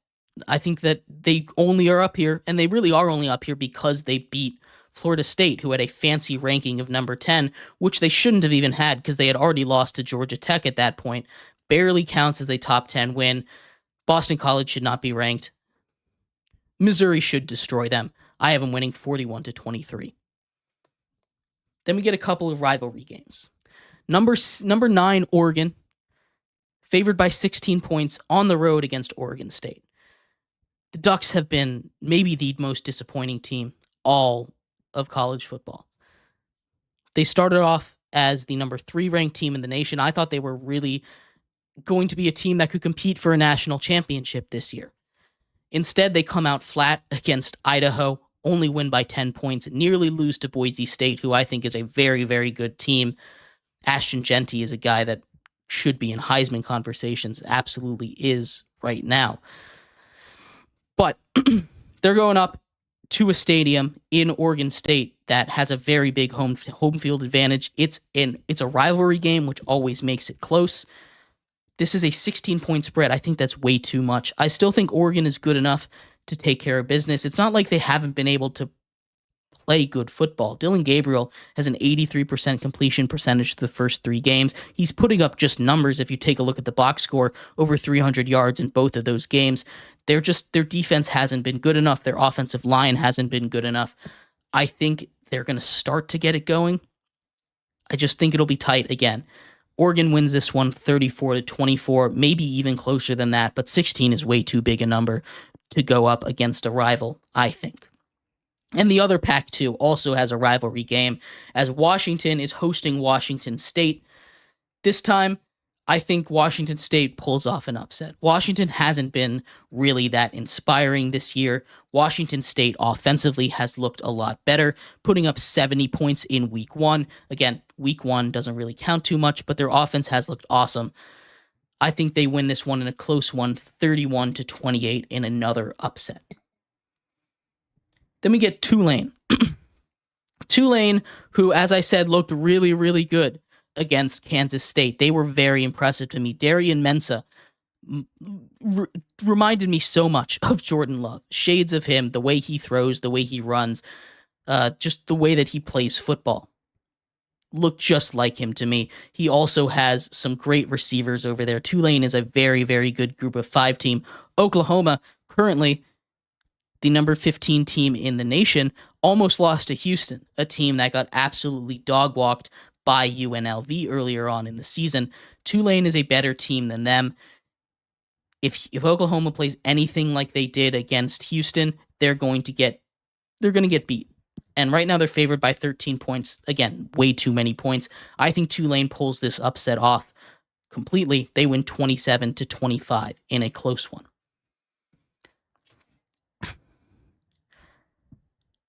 they only are up here, and they really are only up here because they beat Florida State, who had a fancy ranking of number 10, which they shouldn't have even had because they had already lost to Georgia Tech at that point. Barely counts as a top 10 win. Boston College should not be ranked. Missouri should destroy them. I have them winning 41-23. Then we get a couple of rivalry games. Number 9, Oregon, favored by 16 points on the road against Oregon State. The Ducks have been maybe the most disappointing team all of college football. They started off as the number 3 ranked team in the nation. I thought they were really going to be a team that could compete for a national championship this year. Instead, they come out flat against Idaho, only win by 10 points, nearly lose to Boise State, who I think is a very, very good team. Ashton Genty is a guy that should be in Heisman conversations, absolutely is right now. But they're going up to a stadium in Oregon State that has a very big home field advantage. It's a rivalry game, which always makes it close. This is a 16-point spread. I think that's way too much. I still think Oregon is good enough to take care of business. It's not like they haven't been able to play good football. Dylan Gabriel has an 83% completion percentage to the first 3 games. He's putting up just numbers. If you take a look at the box score, over 300 yards in both of those games. Their defense hasn't been good enough. Their offensive line hasn't been good enough. I think they're going to start to get it going. I just think it'll be tight again. Oregon wins this one 34-24, maybe even closer than that, but 16 is way too big a number to go up against a rival, I think. And the other Pac-2 also has a rivalry game, as Washington is hosting Washington State. This time, I think Washington State pulls off an upset. Washington hasn't been really that inspiring this year. Washington State offensively has looked a lot better, putting up 70 points in week 1. Again, week 1 doesn't really count too much, but their offense has looked awesome. I think they win this one in a close one, 31-28 in another upset. Then we get Tulane. Tulane, who, as I said, looked really, really good against Kansas State. They were very impressive to me. Darian Mensah reminded me so much of Jordan Love. Shades of him, the way he throws, the way he runs, just the way that he plays football. Looked just like him to me. He also has some great receivers over there. Tulane is a very, very good group of 5 team. Oklahoma, currently the number 15 team in the nation, almost lost to Houston, a team that got absolutely dog-walked by UNLV earlier on in the season. Tulane is a better team than them. If Oklahoma plays anything like they did against Houston, they're going to get beat. And right now they're favored by 13 points. Again, way too many points. I think Tulane pulls this upset off completely. They win 27-25 in a close one.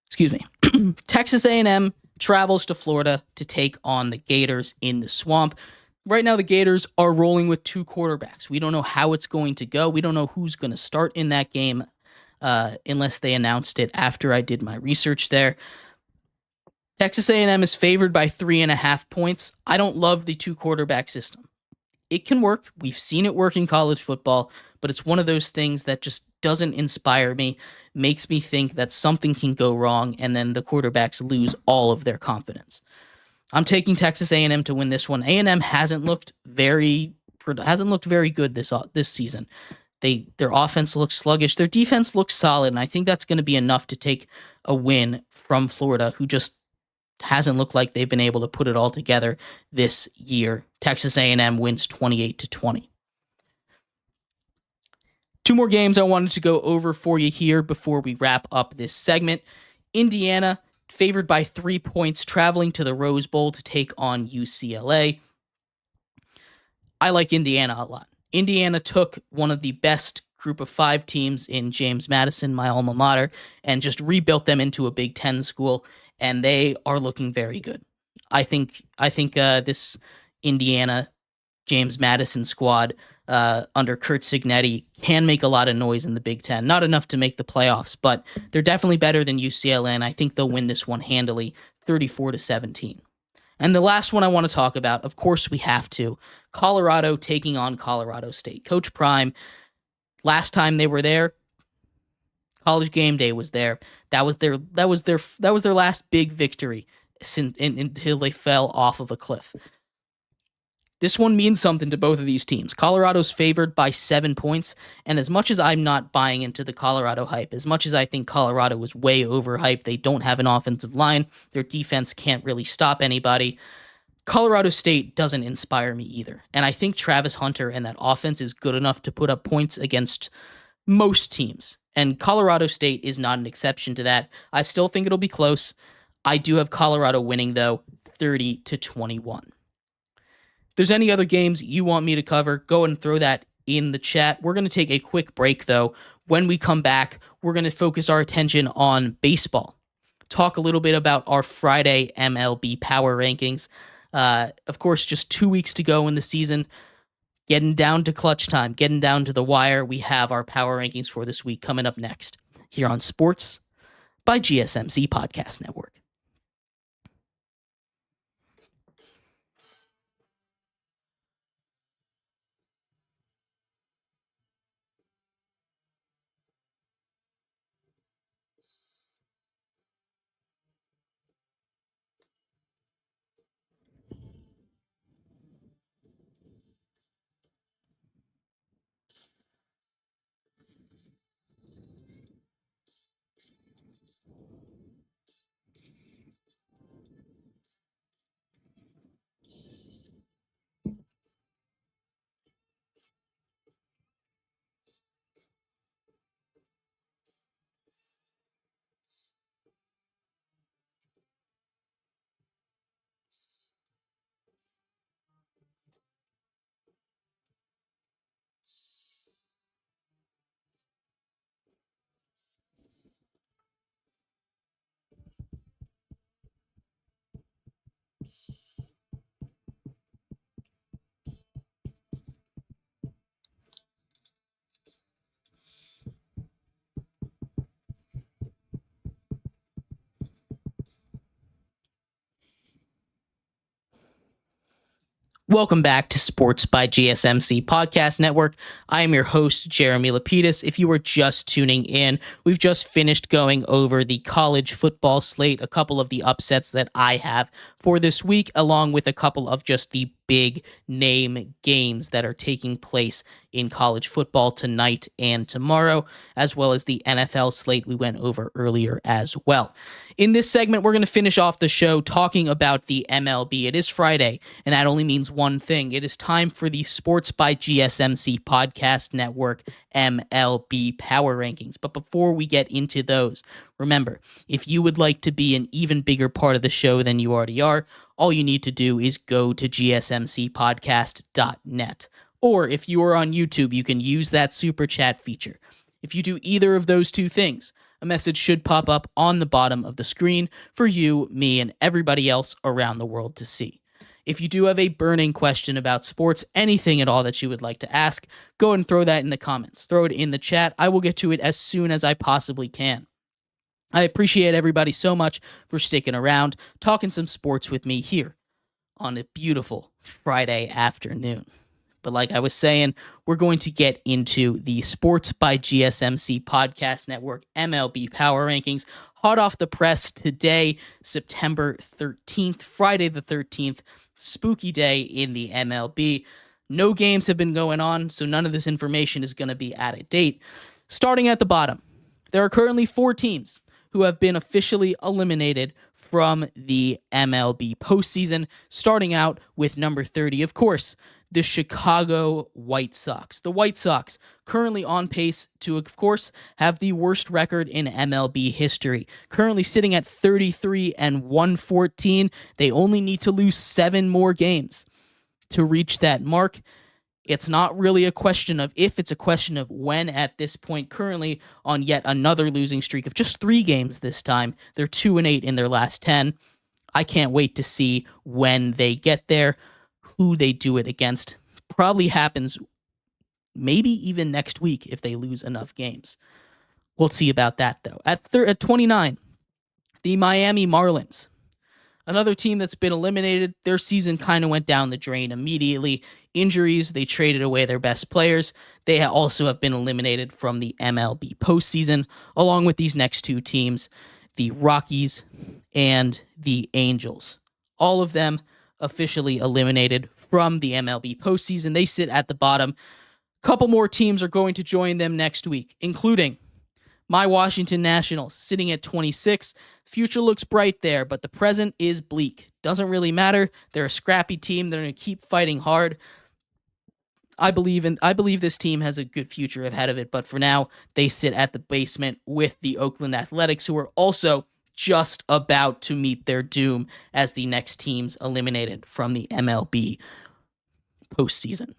Excuse me. Texas A&M travels to Florida to take on the Gators in the Swamp. Right now, the Gators are rolling with 2 quarterbacks. We don't know how it's going to go. We don't know who's going to start in that game unless they announced it after I did my research there. Texas A&M is favored by 3.5 points. I don't love the 2 quarterback system. It can work. We've seen it work in college football, but it's one of those things that just doesn't inspire me, makes me think that something can go wrong, and then the quarterbacks lose all of their confidence. I'm taking Texas A&M to win this one. A&M hasn't looked very good this season. Their offense looks sluggish. Their defense looks solid, and I think that's going to be enough to take a win from Florida, who just hasn't looked like they've been able to put it all together this year. Texas A&M wins 28-20. 2 more games I wanted to go over for you here before we wrap up this segment. Indiana, favored by 3 points, traveling to the Rose Bowl to take on UCLA. I like Indiana a lot. Indiana took one of the best group of 5 teams in James Madison, my alma mater, and just rebuilt them into a Big Ten school, and they are looking very good. I think this Indiana James Madison squad under Kurt Signetti can make a lot of noise in the Big Ten. Not enough to make the playoffs, but they're definitely better than UCLA, and I think they'll win this one handily, 34-17. And the last one I want to talk about, of course we have to, Colorado taking on Colorado State. Coach Prime, last time they were there, College Game Day was there. That was their last big victory until they fell off of a cliff. This one means something to both of these teams. Colorado's favored by 7 points, and as much as I'm not buying into the Colorado hype, as much as I think Colorado is way overhyped, they don't have an offensive line, their defense can't really stop anybody, Colorado State doesn't inspire me either. And I think Travis Hunter and that offense is good enough to put up points against most teams. And Colorado State is not an exception to that. I still think it'll be close. I do have Colorado winning, though, 30-21. If there's any other games you want me to cover, go and throw that in the chat. We're going to take a quick break, though. When we come back, we're going to focus our attention on baseball. Talk a little bit about our Friday MLB power rankings. Of course, just 2 weeks to go in the season. Getting down to clutch time, getting down to the wire. We have our power rankings for this week coming up next here on Sports by GSMC Podcast Network. Welcome back to Sports by GSMC Podcast Network. I am your host, Jeremy Lapidus. If you are just tuning in, we've just finished going over the college football slate, a couple of the upsets that I have for this week, along with a couple of just the big name games that are taking place in college football tonight and tomorrow, as well as the NFL slate we went over earlier as well. In this segment, we're going to finish off the show talking about the MLB. It is Friday, and that only means one thing. It is time for the Sports by GSMC Podcast Network MLB Power Rankings. But before we get into those, remember, if you would like to be an even bigger part of the show than you already are, all you need to do is go to gsmcpodcast.net. Or if you are on YouTube, you can use that super chat feature. If you do either of those two things, a message should pop up on the bottom of the screen for you, me, and everybody else around the world to see. If you do have a burning question about sports, anything at all that you would like to ask, go and throw that in the comments. Throw it in the chat. I will get to it as soon as I possibly can. I appreciate everybody so much for sticking around, talking some sports with me here on a beautiful Friday afternoon. But like I was saying, we're going to get into the Sports by GSMC Podcast Network MLB Power Rankings. Hot off the press today, September 13th, Friday the 13th, spooky day in the MLB. No games have been going on, so none of this information is going to be out of date. Starting at the bottom, there are currently 4 teams who have been officially eliminated from the MLB postseason, starting out with number 30, of course, the Chicago White Sox. The White Sox currently on pace to, of course, have the worst record in MLB history. Currently sitting at 33-114. They only need to lose 7 more games to reach that mark. It's not really a question of if, it's a question of when at this point. Currently on yet another losing streak of just 3 games this time. They're 2-8 in their last 10. I can't wait to see when they get there, who they do it against. probably happens maybe even next week if they lose enough games. We'll see about that, though. At 29, the Miami Marlins. Another team that's been eliminated. Their season kind of went down the drain immediately. Injuries, they traded away their best players. They also have been eliminated from the MLB postseason, along with these next two teams, the Rockies and the Angels. All of them officially eliminated from the MLB postseason. They sit at the bottom. A couple more teams are going to join them next week, including my Washington Nationals, sitting at 26. Future looks bright there, but the present is bleak. Doesn't really matter. They're a scrappy team. They're going to keep fighting hard. I believe this team has a good future ahead of it, but for now, they sit at the basement with the Oakland Athletics, who are also just about to meet their doom as the next teams eliminated from the MLB postseason.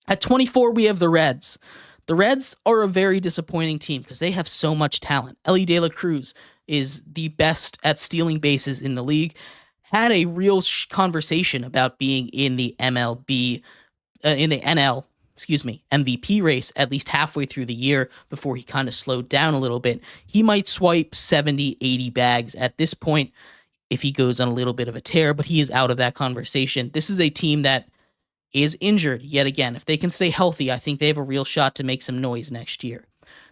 At 24, we have the Reds. The Reds are a very disappointing team because they have so much talent. Elly De La Cruz is the best at stealing bases in the league. Had a real conversation about being in the NL MVP race at least halfway through the year before he kind of slowed down a little bit. He might swipe 70, 80 bags at this point if he goes on a little bit of a tear, but he is out of that conversation. This is a team that is injured yet again. If they can stay healthy, I think they have a real shot to make some noise next year.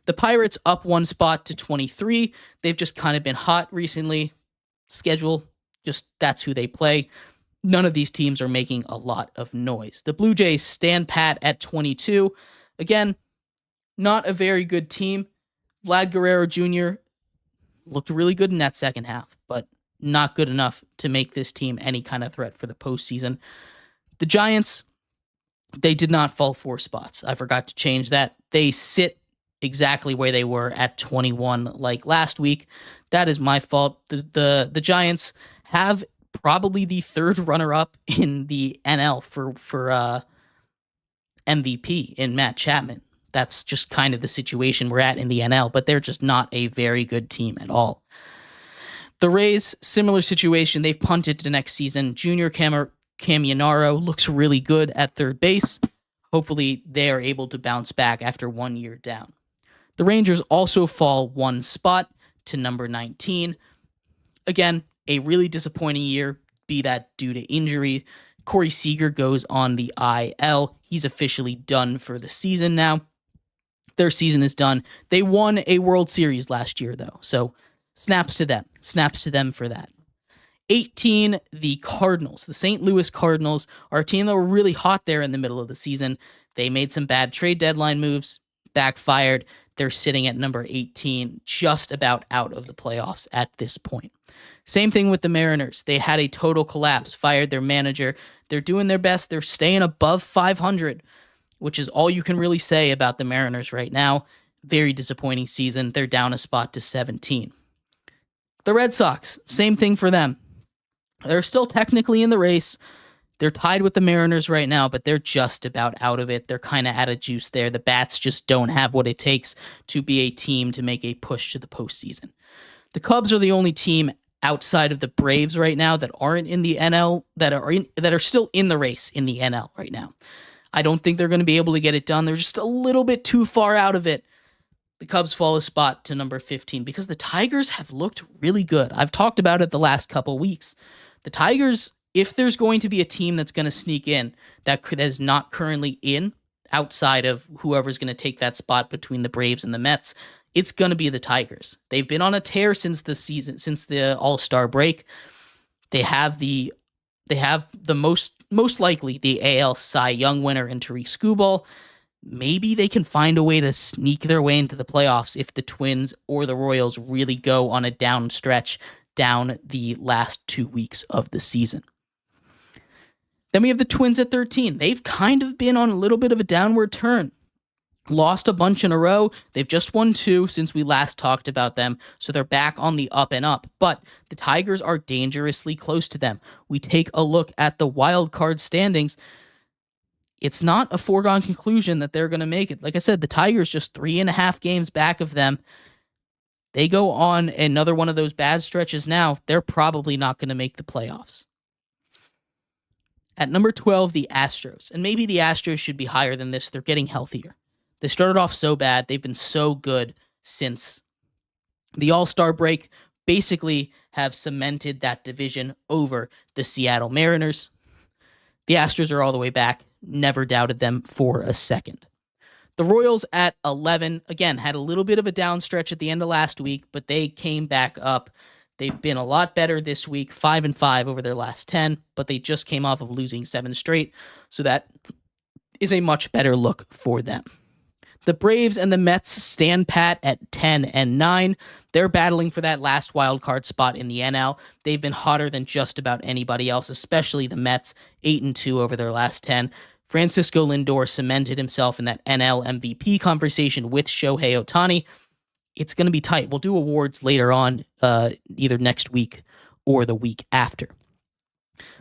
The Pirates up one spot to 23. They've just kind of been hot recently. Schedule, just that's who they play. None of these teams are making a lot of noise. The Blue Jays stand pat at 22. Again, not a very good team. Vlad Guerrero Jr. looked really good in that second half, but not good enough to make this team any kind of threat for the postseason. The Giants, they did not fall 4 spots. I forgot to change that. They sit exactly where they were at 21 like last week. That is my fault. The Giants have probably the third runner-up in the NL for MVP in Matt Chapman. That's just kind of the situation we're at in the NL, but they're just not a very good team at all. The Rays, similar situation. They've punted to next season. Junior Caminero looks really good at third base. Hopefully, they are able to bounce back after 1 year down. The Rangers also fall 1 spot to number 19. Again, a really disappointing year, be that due to injury. Corey Seager goes on the IL. He's officially done for the season now. Their season is done. They won a World Series last year, though, so snaps to them. Snaps to them for that. 18, the Cardinals. The St. Louis Cardinals are a team that were really hot there in the middle of the season. They made some bad trade deadline moves, backfired. They're sitting at number 18, just about out of the playoffs at this point. Same thing with the Mariners. They had a total collapse, fired their manager. They're doing their best. They're staying above 500, which is all you can really say about the Mariners right now. Very disappointing season. They're down a spot to 17. The Red Sox, same thing for them. They're still technically in the race. They're tied with the Mariners right now, but they're just about out of it. They're kind of out of juice there. The Bats just don't have what it takes to be a team to make a push to the postseason. The Cubs are the only team outside of the Braves right now that aren't in the NL, that are still in the race in the NL right now. I don't think they're going to be able to get it done. They're just a little bit too far out of it. The Cubs fall a spot to number 15 because the Tigers have looked really good. I've talked about it the last couple weeks. The Tigers, if there's going to be a team that's going to sneak in that is not currently in, outside of whoever's going to take that spot between the Braves and the Mets, it's going to be the Tigers. They've been on a tear since the All-Star break. They have the most likely the AL Cy Young winner in Tariq Skubal. Maybe they can find a way to sneak their way into the playoffs if the Twins or the Royals really go on a down stretch down the last 2 weeks of the season. Then we have the Twins at 13. They've kind of been on a little bit of a downward turn. Lost a bunch in a row. They've just won 2 since we last talked about them, so they're back on the up and up. But the Tigers are dangerously close to them. We take a look at the wild card standings. It's not a foregone conclusion that they're going to make it. Like I said, the Tigers just 3.5 games back of them. They go on another one of those bad stretches now. They're probably not going to make the playoffs. At number 12, the Astros. And maybe the Astros should be higher than this. They're getting healthier. They started off so bad. They've been so good since the All-Star break. Basically have cemented that division over the Seattle Mariners. The Astros are all the way back. Never doubted them for a second. The Royals at 11, again, had a little bit of a down stretch at the end of last week, but they came back up. They've been a lot better this week, 5-5 over their last 10, but they just came off of losing 7 straight, so that is a much better look for them. The Braves and the Mets stand pat at 10 and 9. They're battling for that last wild card spot in the NL. They've been hotter than just about anybody else, especially the Mets, 8-2 over their last 10. Francisco Lindor cemented himself in that NL MVP conversation with Shohei Ohtani. It's going to be tight. We'll do awards later on, either next week or the week after.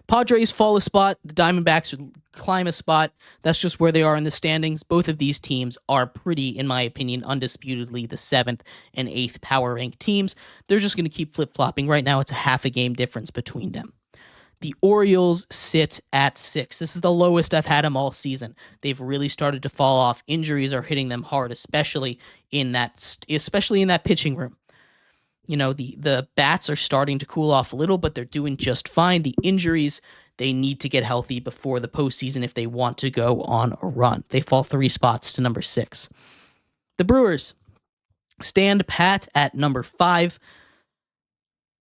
Padres fall a spot. The Diamondbacks would climb a spot. That's just where they are in the standings. Both of these teams are pretty, in my opinion, undisputedly the 7th and 8th power ranked teams. They're just going to keep flip-flopping. Right now, it's a half a game difference between them. The Orioles sit at 6. This is the lowest I've had them all season. They've really started to fall off. Injuries are hitting them hard, especially in that pitching room. You know, the bats are starting to cool off a little, but they're doing just fine. The injuries, they need to get healthy before the postseason if they want to go on a run. They fall 3 spots to number 6. The Brewers stand pat at number 5.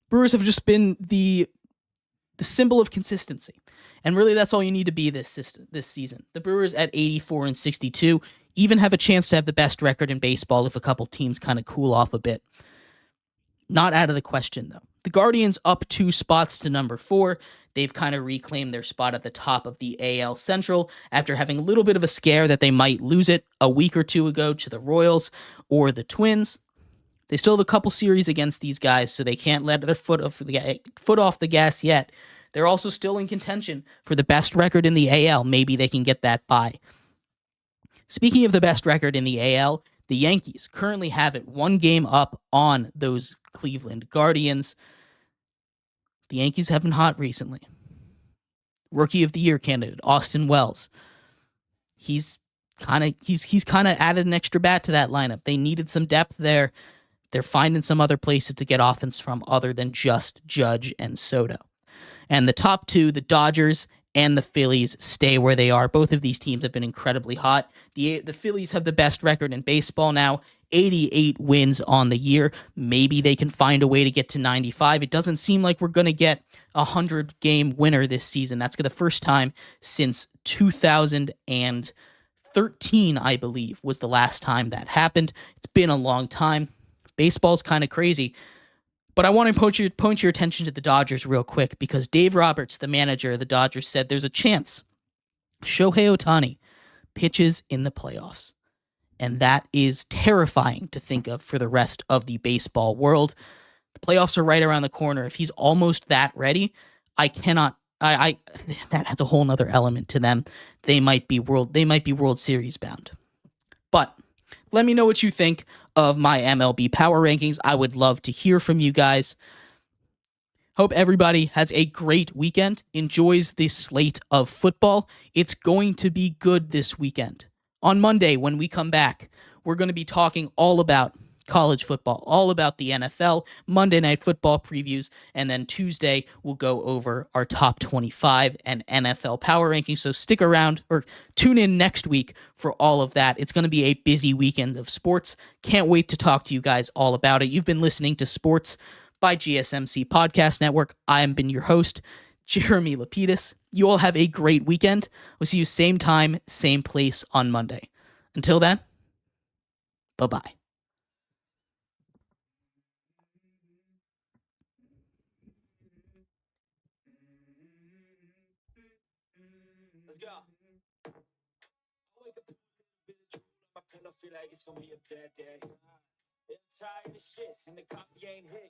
Brewers have just been the symbol of consistency. And really, that's all you need to be this season. The Brewers at 84-62 even have a chance to have the best record in baseball if a couple teams kind of cool off a bit. Not out of the question, though. The Guardians up 2 spots to number 4. They've kind of reclaimed their spot at the top of the AL Central after having a little bit of a scare that they might lose it a week or two ago to the Royals or the Twins. They still have a couple series against these guys, so they can't let their foot off the gas yet. They're also still in contention for the best record in the AL. Maybe they can get that by. Speaking of the best record in the AL, the Yankees currently have it 1 game up on those Cleveland Guardians. The Yankees have been hot recently. Rookie of the Year candidate Austin Wells. He's kind of added an extra bat to that lineup. They needed some depth there. They're finding some other places to get offense from other than just Judge and Soto. And the top 2, the Dodgers and the Phillies, stay where they are. Both of these teams have been incredibly hot. The Phillies have the best record in baseball now, 88 wins on the year. Maybe they can find a way to get to 95. It doesn't seem like we're going to get a 100-game winner this season. That's the first time since 2013, I believe, was the last time that happened. It's been a long time. Baseball's kind of crazy. But I want to point your attention to the Dodgers real quick because Dave Roberts, the manager of the Dodgers, said there's a chance Shohei Ohtani pitches in the playoffs. And that is terrifying to think of for the rest of the baseball world. The playoffs are right around the corner. If he's almost that ready, that adds a whole nother element to them. They might be World Series bound. But let me know what you think of my MLB power rankings. I would love to hear from you guys. Hope everybody has a great weekend, enjoys this slate of football. It's going to be good this weekend. On Monday, when we come back, we're going to be talking all about college football, all about the NFL, Monday Night Football previews, and then Tuesday, we'll go over our top 25 and NFL power rankings. So stick around or tune in next week for all of that. It's going to be a busy weekend of sports. Can't wait to talk to you guys all about it. You've been listening to Sports by GSMC Podcast Network. I have been your host, Jeremy Lapidus. You all have a great weekend. We'll see you same time, same place on Monday. Until then, bye-bye. Let's go. I wake up, I feel like it's gonna be a bad day. I'm tired of shit and the coffee ain't hit.